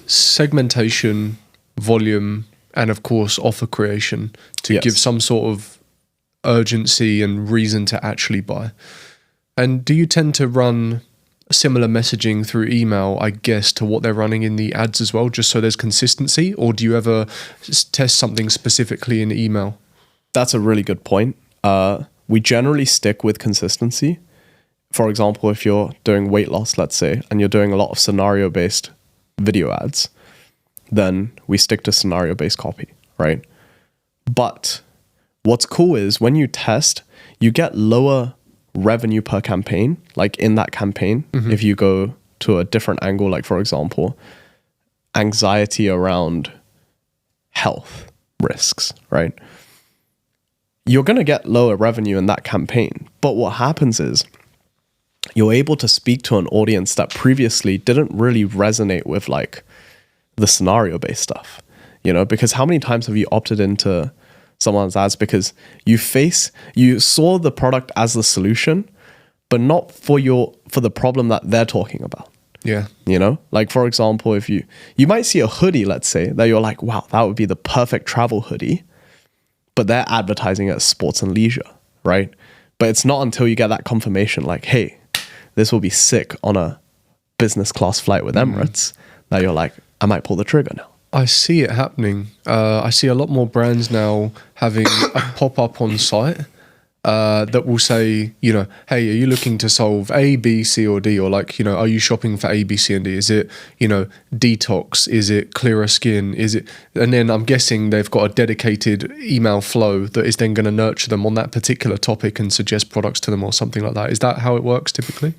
segmentation, volume, and of course, offer creation to give some sort of urgency and reason to actually buy. And do you tend to run similar messaging through email, I guess, to what they're running in the ads as well, just so there's consistency? Or do you ever test something specifically in email? That's a really good point. We generally stick with consistency. For example, if you're doing weight loss, let's say, and you're doing a lot of scenario-based video ads, then we stick to scenario-based copy, right? But what's cool is when you test, you get lower revenue per campaign, like in that campaign. If you go to a different angle, like for example, anxiety around health risks, right? You're going to get lower revenue in that campaign. But what happens is you're able to speak to an audience that previously didn't really resonate with like the scenario-based stuff, you know, because how many times have you opted into someone's ads because you saw the product as the solution, but not for the problem that they're talking about. Yeah. You know, like for example, if you might see a hoodie, let's say, that you're like, wow, that would be the perfect travel hoodie, but they're advertising it as sports and leisure, right? But it's not until you get that confirmation, like, hey, this will be sick on a business class flight with Emirates, that you're like, I might pull the trigger now. I see it happening. I see a lot more brands now having a pop-up on site that will say, you know, hey, are you looking to solve A, B, C, or D? Or like, you know, are you shopping for A, B, C, and D? Is it, you know, detox? Is it clearer skin? Is it? And then I'm guessing they've got a dedicated email flow that is then going to nurture them on that particular topic and suggest products to them or something like that. Is that how it works typically?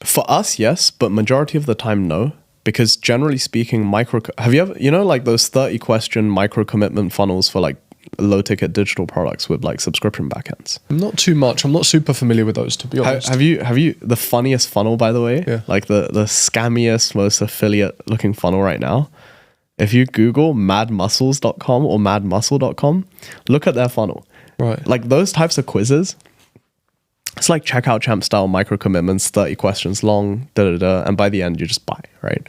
For us, yes, but majority of the time, no. Because generally speaking, have you ever, you know, like those 30 question micro commitment funnels for like low ticket digital products with like subscription backends? Not too much. I'm not super familiar with those, to be honest. Have you the funniest funnel, by the way? Yeah. Like the scammiest, most affiliate looking funnel right now. If you Google madmuscles.com or madmuscle.com, look at their funnel. Right. Like those types of quizzes, it's like checkout champ style micro commitments, 30 questions long, and by the end you just buy, right?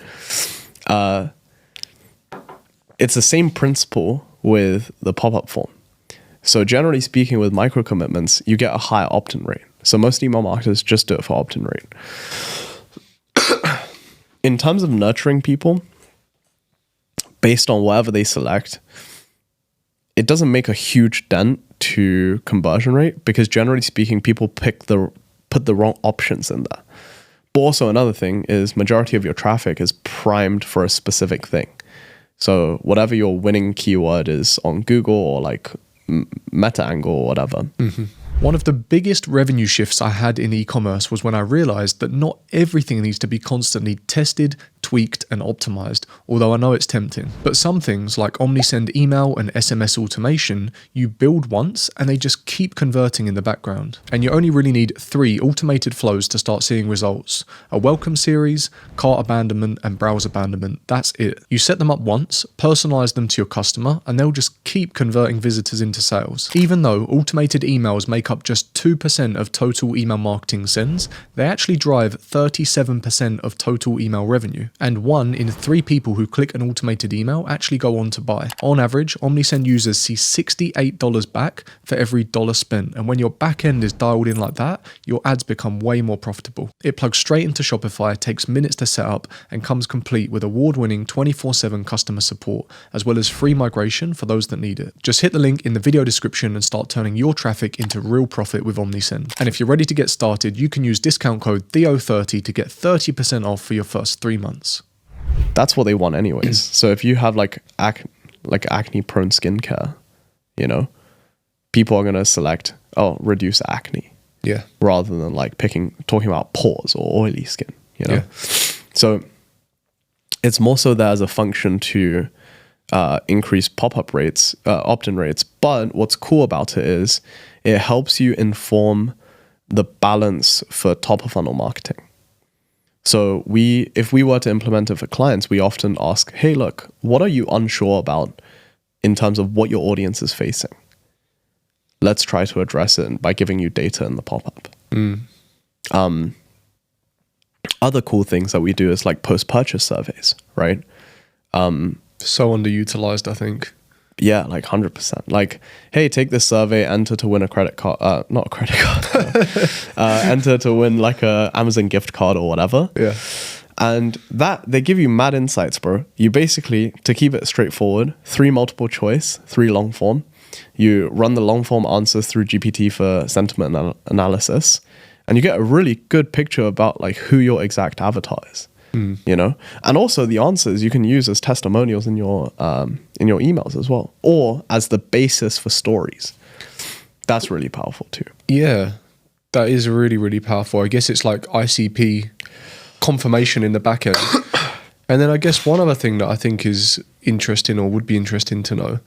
It's the same principle with the pop-up form. So generally speaking, with micro commitments, you get a higher opt-in rate. So most email marketers just do it for opt-in rate. In terms of nurturing people, based on whatever they select, it doesn't make a huge dent to conversion rate because generally speaking, people put the wrong options in there. But also another thing is majority of your traffic is primed for a specific thing. So whatever your winning keyword is on Google or like meta angle or whatever. Mm-hmm. One of the biggest revenue shifts I had in e-commerce was when I realized that not everything needs to be constantly tested, tweaked, and optimized, although I know it's tempting. But some things like OmniSend email and SMS automation, you build once and they just keep converting in the background. And you only really need 3 automated flows to start seeing results: a welcome series, cart abandonment, and browse abandonment. That's it. You set them up once, personalize them to your customer, and they'll just keep converting visitors into sales. Even though automated emails make up just 2% of total email marketing sends, they actually drive 37% of total email revenue. And 1 in 3 people who click an automated email actually go on to buy. On average, OmniSend users see $68 back for every dollar spent. And when your back end is dialed in like that, your ads become way more profitable. It plugs straight into Shopify, takes minutes to set up, and comes complete with award-winning 24/7 customer support, as well as free migration for those that need it. Just hit the link in the video description and start turning your traffic into real profit with OmniSend. And if you're ready to get started, you can use discount code THEO30 to get 30% off for your first 3 months. That's what they want anyways. So if you have like acne prone skincare, you know, people are going to select, reduce acne. Yeah. Rather than like talking about pores or oily skin, you know? Yeah. So it's more so there as a function to increase pop-up rates, opt-in rates. But what's cool about it is it helps you inform the balance for top of funnel marketing. So if we were to implement it for clients, we often ask, hey, look, what are you unsure about in terms of what your audience is facing? Let's try to address it by giving you data in the pop-up. Other cool things that we do is like post-purchase surveys, right? So underutilized, I think. Yeah, like 100%. Like, hey, take this survey, enter to win a credit card, not a credit card, enter to win like a Amazon gift card or whatever. Yeah. And they give you mad insights, bro. You basically, to keep it straightforward, 3 multiple choice, 3 long form. You run the long form answers through GPT for sentiment analysis, and you get a really good picture about like who your exact avatar is. You know, and also the answers you can use as testimonials in your emails as well, or as the basis for stories. That's really powerful too. Yeah, that is really, really powerful. I guess it's like ICP confirmation in the back end. And then I guess one other thing that I think is interesting or would be interesting to know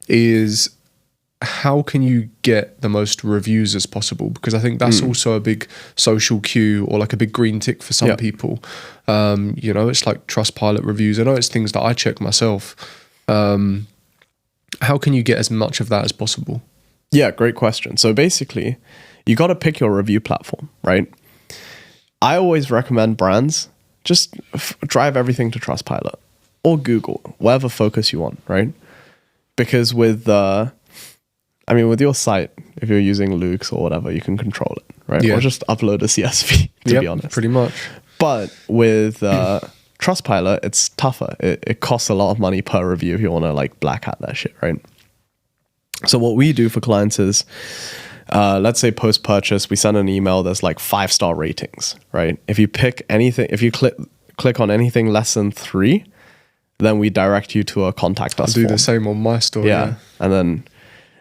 is how can you get the most reviews as possible? Because I think that's also a big social cue, or like a big green tick for some people. You know, it's like Trustpilot reviews. I know it's things that I check myself. How can you get as much of that as possible? Yeah, great question. So basically, you got to pick your review platform, right? I always recommend brands just drive everything to Trustpilot or Google, whatever focus you want, right? Because with with your site, if you're using Luke's or whatever, you can control it, right? Yeah. Or just upload a CSV, to be honest. Pretty much. But with Trustpilot, it's tougher. It costs a lot of money per review if you want to like black hat that shit, right? So what we do for clients is, let's say post-purchase, we send an email, there's like 5-star ratings, right? If you pick anything, if you click on anything less than 3, then we direct you to a contact us I do form. the same on my store. Yeah. And then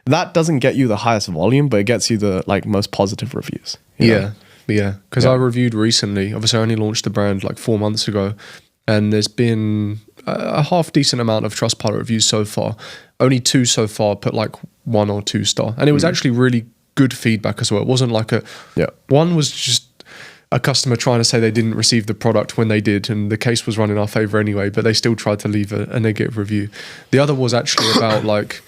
that doesn't get you the highest volume, but it gets you the like most positive reviews. You know? Yeah. Because I reviewed recently, obviously I only launched the brand like 4 months ago, and there's been a half decent amount of Trustpilot reviews so far. Only 2 so far put like 1 or 2 star. And it was actually really good feedback as well. It wasn't like one was just a customer trying to say they didn't receive the product when they did, and the case was run in our favor anyway, but they still tried to leave a negative review. The other was actually about like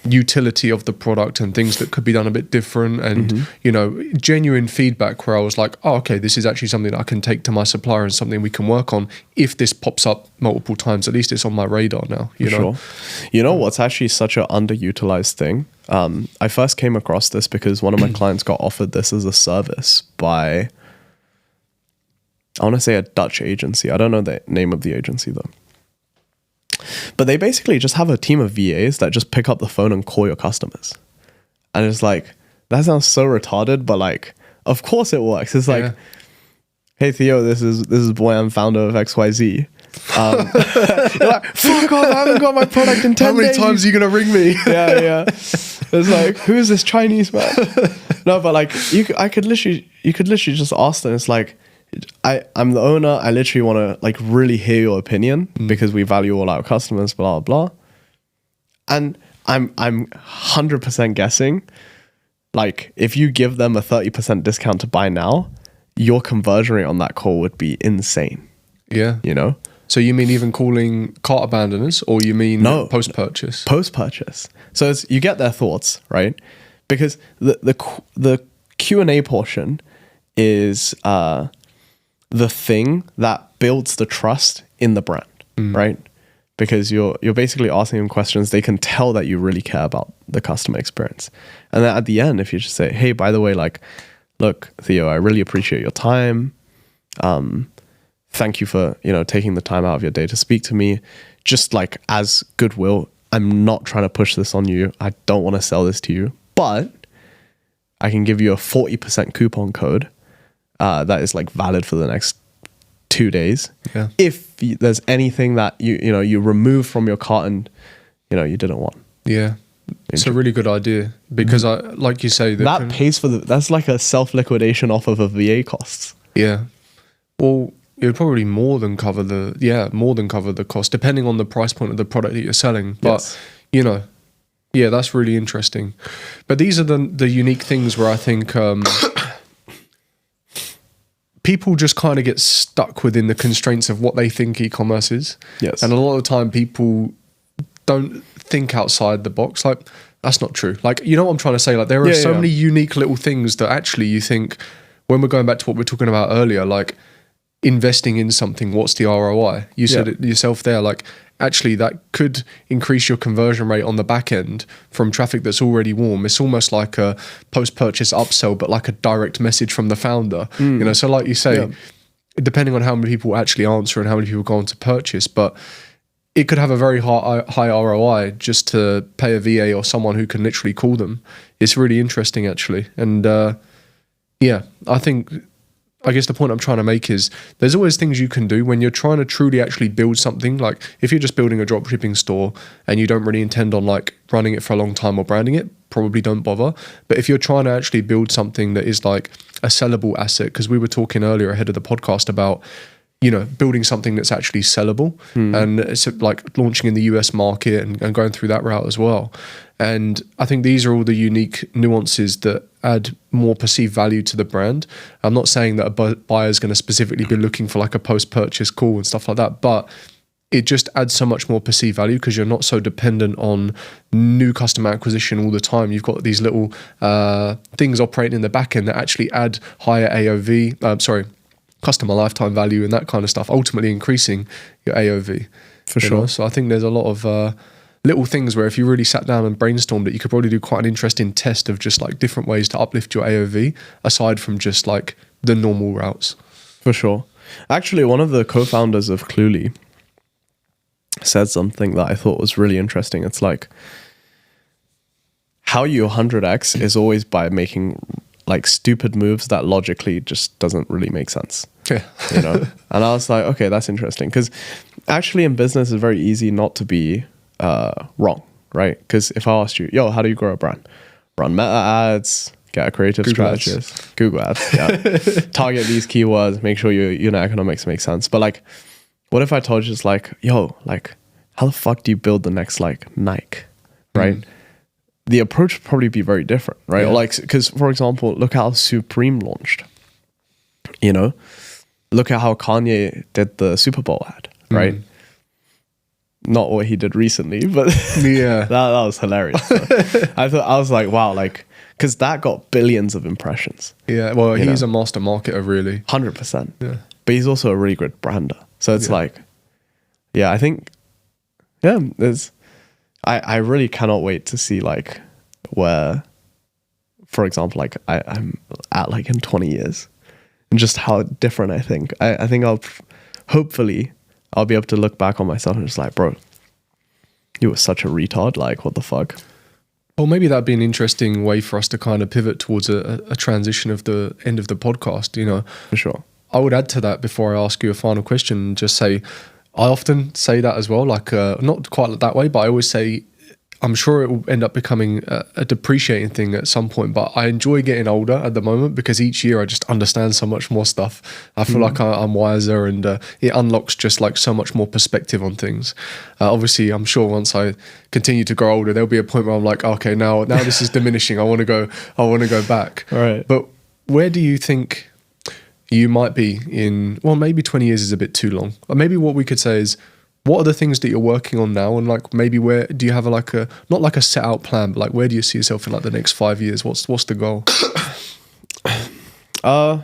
utility of the product and things that could be done a bit different, and you know, genuine feedback where I was like, oh, okay, this is actually something that I can take to my supplier and something we can work on. If this pops up multiple times, at least it's on my radar now. You know? Sure. You know what's actually such an underutilized thing? I first came across this because one of my clients got offered this as a service by, I want to say, a Dutch agency. I don't know the name of the agency though. But they basically just have a team of VAs that just pick up the phone and call your customers. And it's like, that sounds so retarded, but like, of course it works. It's like, hey Theo, this is Boyuan, founder of XYZ. You're like, fuck off, I haven't got my product in 10 days. How many times are you going to ring me? Yeah. It's like, who is this Chinese man? No, but like, you could literally just ask them. It's like, I'm the owner. I literally want to like really hear your opinion because we value all our customers, blah, blah, blah. And I'm 100% guessing, like if you give them a 30% discount to buy now, your conversion rate on that call would be insane. Yeah. You know? So you mean even calling cart abandoners, or you mean post-purchase? Post-purchase. So you get their thoughts, right? Because the Q&A portion is the thing that builds the trust in the brand, right? Because you're basically asking them questions. They can tell that you really care about the customer experience. And then at the end, if you just say, hey, by the way, like, look, Theo, I really appreciate your time. Thank you for, taking the time out of your day to speak to me. Just like as goodwill, I'm not trying to push this on you. I don't want to sell this to you, but I can give you a 40% coupon code that is like valid for the next 2 days. Yeah. If there's anything that you remove from your cart and you didn't want. Yeah. It's a really good idea because like you say, that pays for that's like a self-liquidation off of a VA costs. Yeah. Well, it would probably more than cover the cost, depending on the price point of the product that you're selling. But yeah, that's really interesting. But these are the unique things where I think people just kind of get stuck within the constraints of what they think e-commerce is. Yes. And a lot of the time people don't think outside the box. Like, that's not true. Like, you know what I'm trying to say? Like, there are so many unique little things that actually you think, when we're going back to what we were talking about earlier, like investing in something, what's the ROI? You said it yourself there, like, actually that could increase your conversion rate on the back end from traffic that's already warm. It's almost like a post-purchase upsell, but like a direct message from the founder. So like you say, depending on how many people actually answer and how many people go on to purchase, but it could have a very high ROI just to pay a VA or someone who can literally call them. It's really interesting actually. And I guess the point I'm trying to make is there's always things you can do when you're trying to truly actually build something. Like if you're just building a dropshipping store and you don't really intend on like running it for a long time or branding it, probably don't bother. But if you're trying to actually build something that is like a sellable asset, because we were talking earlier ahead of the podcast about, building something that's actually sellable and it's like launching in the US market and going through that route as well. And I think these are all the unique nuances that add more perceived value to the brand. I'm not saying that a buyer is going to specifically be looking for like a post-purchase call and stuff like that, but it just adds so much more perceived value because you're not so dependent on new customer acquisition all the time. You've got these little things operating in the back end that actually add higher AOV, customer lifetime value and that kind of stuff, ultimately increasing your AOV. For sure. So I think there's a lot of little things where if you really sat down and brainstormed it, you could probably do quite an interesting test of just like different ways to uplift your AOV aside from just like the normal routes. For sure. Actually, one of the co-founders of Cluely said something that I thought was really interesting. It's like how you 100x is always by making like stupid moves that logically just doesn't really make sense. Yeah. You know? And I was like, okay, that's interesting. Because actually in business it's very easy not to be wrong, right? Because if I asked you, yo, how do you grow a brand? Run meta ads, get a creative strategist, Google ads, yeah. Target these keywords, make sure your unit economics make sense. But like, what if I told you it's like, yo, like, how the fuck do you build the next like Nike, right? The approach would probably be very different, right? Yeah. Like, because for example, look how Supreme launched, you know? Look at how Kanye did the Super Bowl ad, right? Not what he did recently, but Yeah. that was hilarious. So I was like, wow, like, because that got billions of impressions. Yeah. Well, You he's know. a master marketer, really. 100%. Yeah. But he's also a really good brander. So it's Yeah. like, yeah, I think, yeah, I really cannot wait to see like where, for example, like I'm at like in 20 years and just how different I think. I think hopefully I'll be able to look back on myself and just like, bro, you were such a retard. Like, what the fuck? Well, maybe that'd be an interesting way for us to kind of pivot towards a transition of the end of the podcast, you know. For sure. I would add to that before I ask you a final question and just say, I often say that as well, like not quite that way, but I always say, I'm sure it will end up becoming a depreciating thing at some point, but I enjoy getting older at the moment because each year I just understand so much more stuff. I feel like I'm wiser and it unlocks just like so much more perspective on things. Obviously, I'm sure once I continue to grow older, there'll be a point where I'm like, okay, now this is diminishing. I want to go back. All right. But where do you think you might be in, well, maybe 20 years is a bit too long. Or maybe what we could say is, what are the things that you're working on now? And like, maybe where do you have not like a set out plan, but like, where do you see yourself in like the next 5 years? What's the goal? I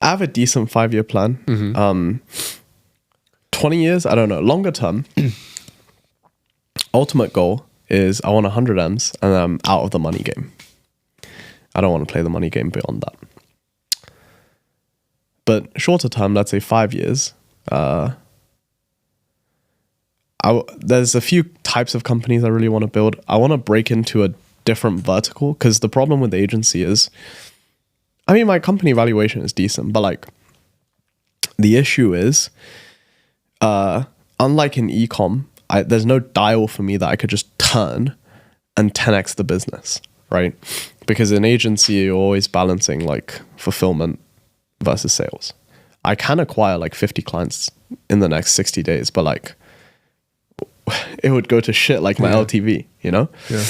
have a decent 5-year plan. 20 years, I don't know. Longer term, ultimate goal is I want 100 M's and I'm out of the money game. I don't want to play the money game beyond that. But shorter term, let's say 5 years, there's a few types of companies I really want to build. I want to break into a different vertical because the problem with the agency is, I mean, my company valuation is decent, but like the issue is, unlike in Ecom, there's no dial for me that I could just turn and 10x the business, right? Because in agency, you're always balancing like fulfillment versus sales. I can acquire like 50 clients in the next 60 days, but like it would go to shit like my LTV, you know? Yeah.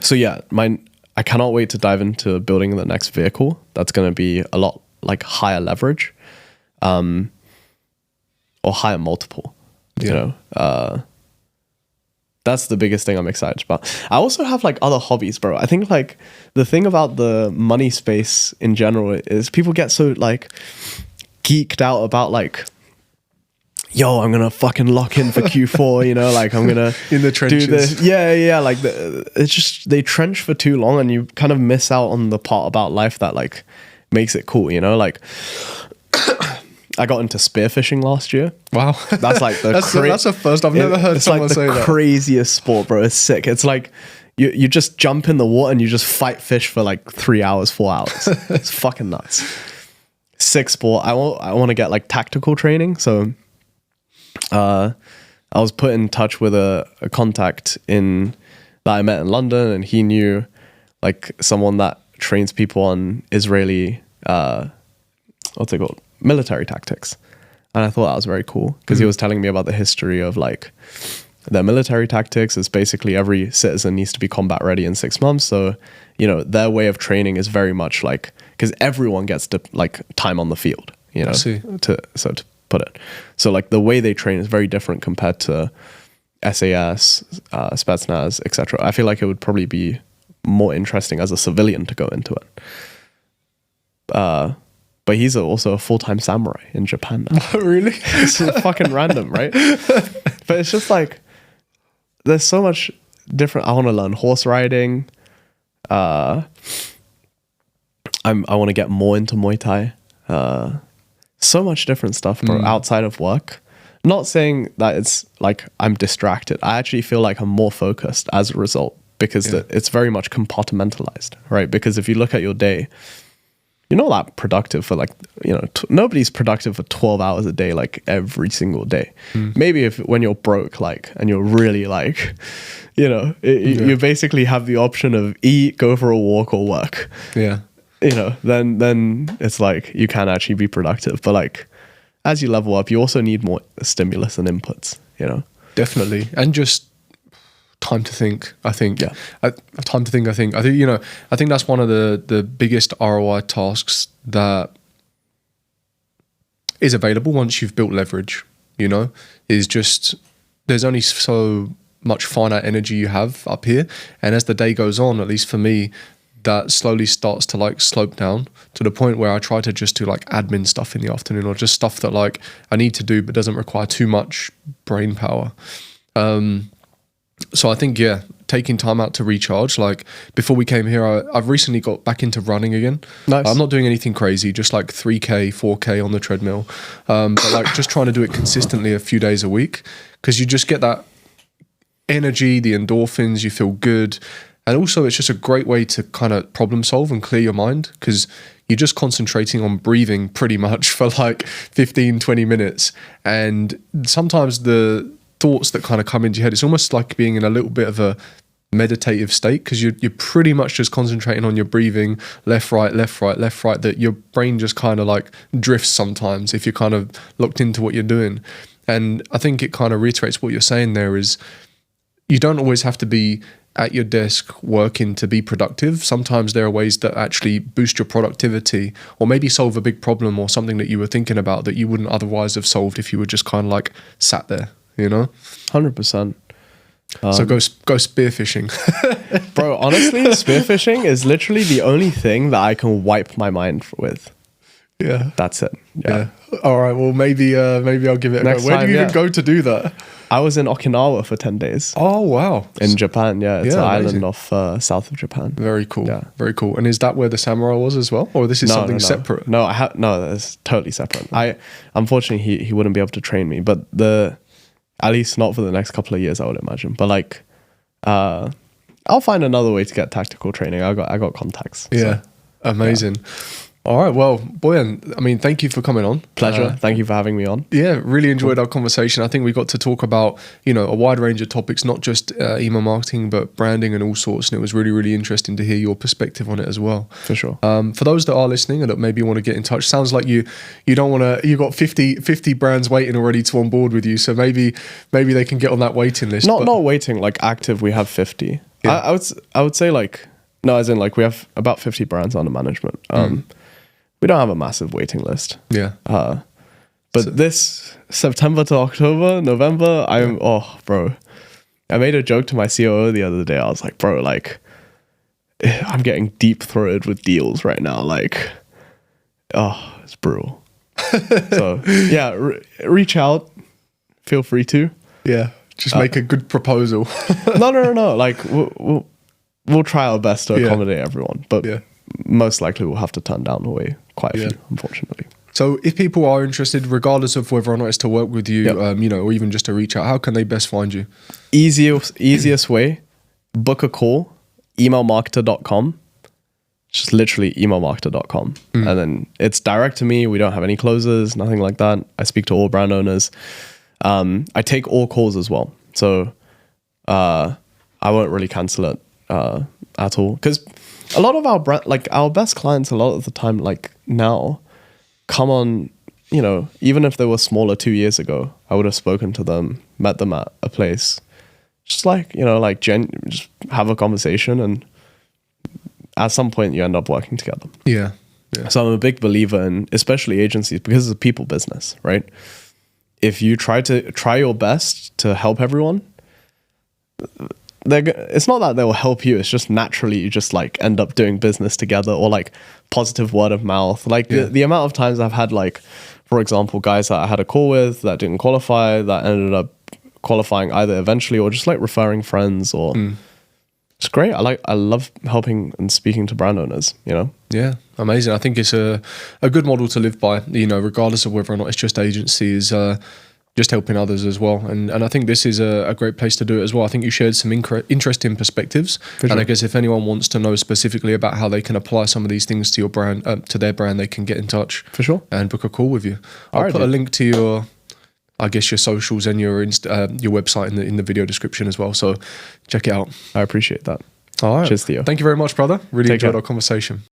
So yeah, I cannot wait to dive into building the next vehicle. That's going to be a lot like higher leverage, or higher multiple, you know? That's the biggest thing I'm excited about. I also have like other hobbies, bro. I think like the thing about the money space in general is people get so like geeked out about like, yo, I'm gonna fucking lock in for Q4, you know, like I'm gonna In the trenches. do this. Yeah. Like it's just they trench for too long, and you kind of miss out on the part about life that like makes it cool, you know. Like I got into spearfishing last year. Wow, That's like that's a first. I've never heard someone say that. It's like the craziest sport, bro. It's sick. It's like you just jump in the water and you just fight fish for like 3 hours, 4 hours. It's fucking nuts. Sick sport. I want to get like tactical training. So I was put in touch with a contact that I met in London, and he knew like someone that trains people on Israeli what's it called, military tactics. And I thought that was very cool because he was telling me about the history of like their military tactics is basically every citizen needs to be combat ready in 6 months. So, their way of training is very much like, because everyone gets to like time on the field, I see. to put it. So like the way they train is very different compared to SAS, Spetsnaz, etc. I feel like it would probably be more interesting as a civilian to go into it. But he's also a full-time samurai in Japan now. Really? It's fucking random, right? But it's just like, there's so much different. I want to learn horse riding. I want to get more into Muay Thai. So much different stuff, bro, outside of work. Not saying that it's like I'm distracted. I actually feel like I'm more focused as a result, because it's very much compartmentalized, right? Because if you look at your day, you're not that productive for like, nobody's productive for 12 hours a day, like every single day. Maybe when you're broke, like, and you're really like, you basically have the option of eat, go for a walk, or work. Yeah. Then it's like you can actually be productive. But like, as you level up, you also need more stimulus and inputs, Definitely. And just time to think, I think. Yeah. I think, I think that's one of the biggest ROI tasks that is available once you've built leverage, is just, there's only so much finite energy you have up here. And as the day goes on, at least for me, that slowly starts to like slope down to the point where I try to just do like admin stuff in the afternoon, or just stuff that like I need to do but doesn't require too much brain power. So I think, taking time out to recharge. Like before we came here, I've recently got back into running again. Nice. I'm not doing anything crazy, just like 3K, 4K on the treadmill. But like just trying to do it consistently a few days a week, because you just get that energy, the endorphins, you feel good. And also it's just a great way to kind of problem solve and clear your mind, because you're just concentrating on breathing pretty much for like 15, 20 minutes. And sometimes the thoughts that kind of come into your head, it's almost like being in a little bit of a meditative state, because you're pretty much just concentrating on your breathing, left, right, left, right, left, right, that your brain just kind of like drifts sometimes if you're kind of locked into what you're doing. And I think it kind of reiterates what you're saying there, is you don't always have to be at your desk working to be productive. Sometimes there are ways that actually boost your productivity, or maybe solve a big problem or something that you were thinking about that you wouldn't otherwise have solved if you were just kind of like sat there, 100%. So go spearfishing. Bro, honestly, spearfishing is literally the only thing that I can wipe my mind with. Yeah. That's it. Yeah. All right. Well, maybe I'll give it a Next go. Where do time, you even go to do that? I was in Okinawa for 10 days. Oh, wow. In Japan, yeah. It's Yeah, an amazing. island off south of Japan. Very cool. Yeah. Very cool. And is that where the samurai was as well? Or this is something separate? No, that's totally separate. Unfortunately, he wouldn't be able to train me, but at least not for the next couple of years, I would imagine. But like, I'll find another way to get tactical training. I got contacts. Yeah. So, amazing. All right. Well, Boyuan, I mean, thank you for coming on. Pleasure. Thank you for having me on. Yeah, really enjoyed our conversation. I think we got to talk about, a wide range of topics, not just email marketing, but branding and all sorts. And it was really, really interesting to hear your perspective on it as well. For sure. For those that are listening and that maybe want to get in touch, sounds like you don't want to, you got 50 brands waiting already to onboard with you. So maybe they can get on that waiting list. Not waiting, like active, we have 50. Yeah. I would say like, no, as in like we have about 50 brands under management. We don't have a massive waiting list. Yeah. But this September to October, November, bro. I made a joke to my COO the other day. I was like, bro, like, I'm getting deep-throated with deals right now. Like, it's brutal. So, yeah, reach out. Feel free to. Yeah. Just make a good proposal. No. Like, we'll try our best to accommodate everyone. But most likely we'll have to turn down away quite a few, unfortunately. So if people are interested, regardless of whether or not it's to work with you, or even just to reach out, how can they best find you? Easiest way, book a call, emailmarketer.com. Just literally emailmarketer.com. And then it's direct to me. We don't have any closers, nothing like that. I speak to all brand owners. I take all calls as well. So I won't really cancel it at all. Because a lot of our best clients, a lot of the time, like now, come on, even if they were smaller 2 years ago, I would have spoken to them, met them at a place, just like, just have a conversation, and at some point you end up working together. Yeah. So I'm a big believer in, especially agencies, because it's a people business, right? If you try your best to help everyone, it's not that they'll help you. It's just naturally you just like end up doing business together, or like positive word of mouth. Like the amount of times I've had, like, for example, guys that I had a call with that didn't qualify, that ended up qualifying either eventually, or just like referring friends, or it's great. I love helping and speaking to brand owners, Yeah, amazing. I think it's a good model to live by, regardless of whether or not it's just agencies, just helping others as well. And I think this is a great place to do it as well. I think you shared some interesting perspectives. For sure. And I guess if anyone wants to know specifically about how they can apply some of these things to your brand, to their brand, they can get in touch. For sure. And book a call with you. I'll put a link to your socials and your website in the video description as well. So check it out. I appreciate that. All right. Cheers, Theo. Thank you very much, brother. Really Take enjoyed care. our conversation.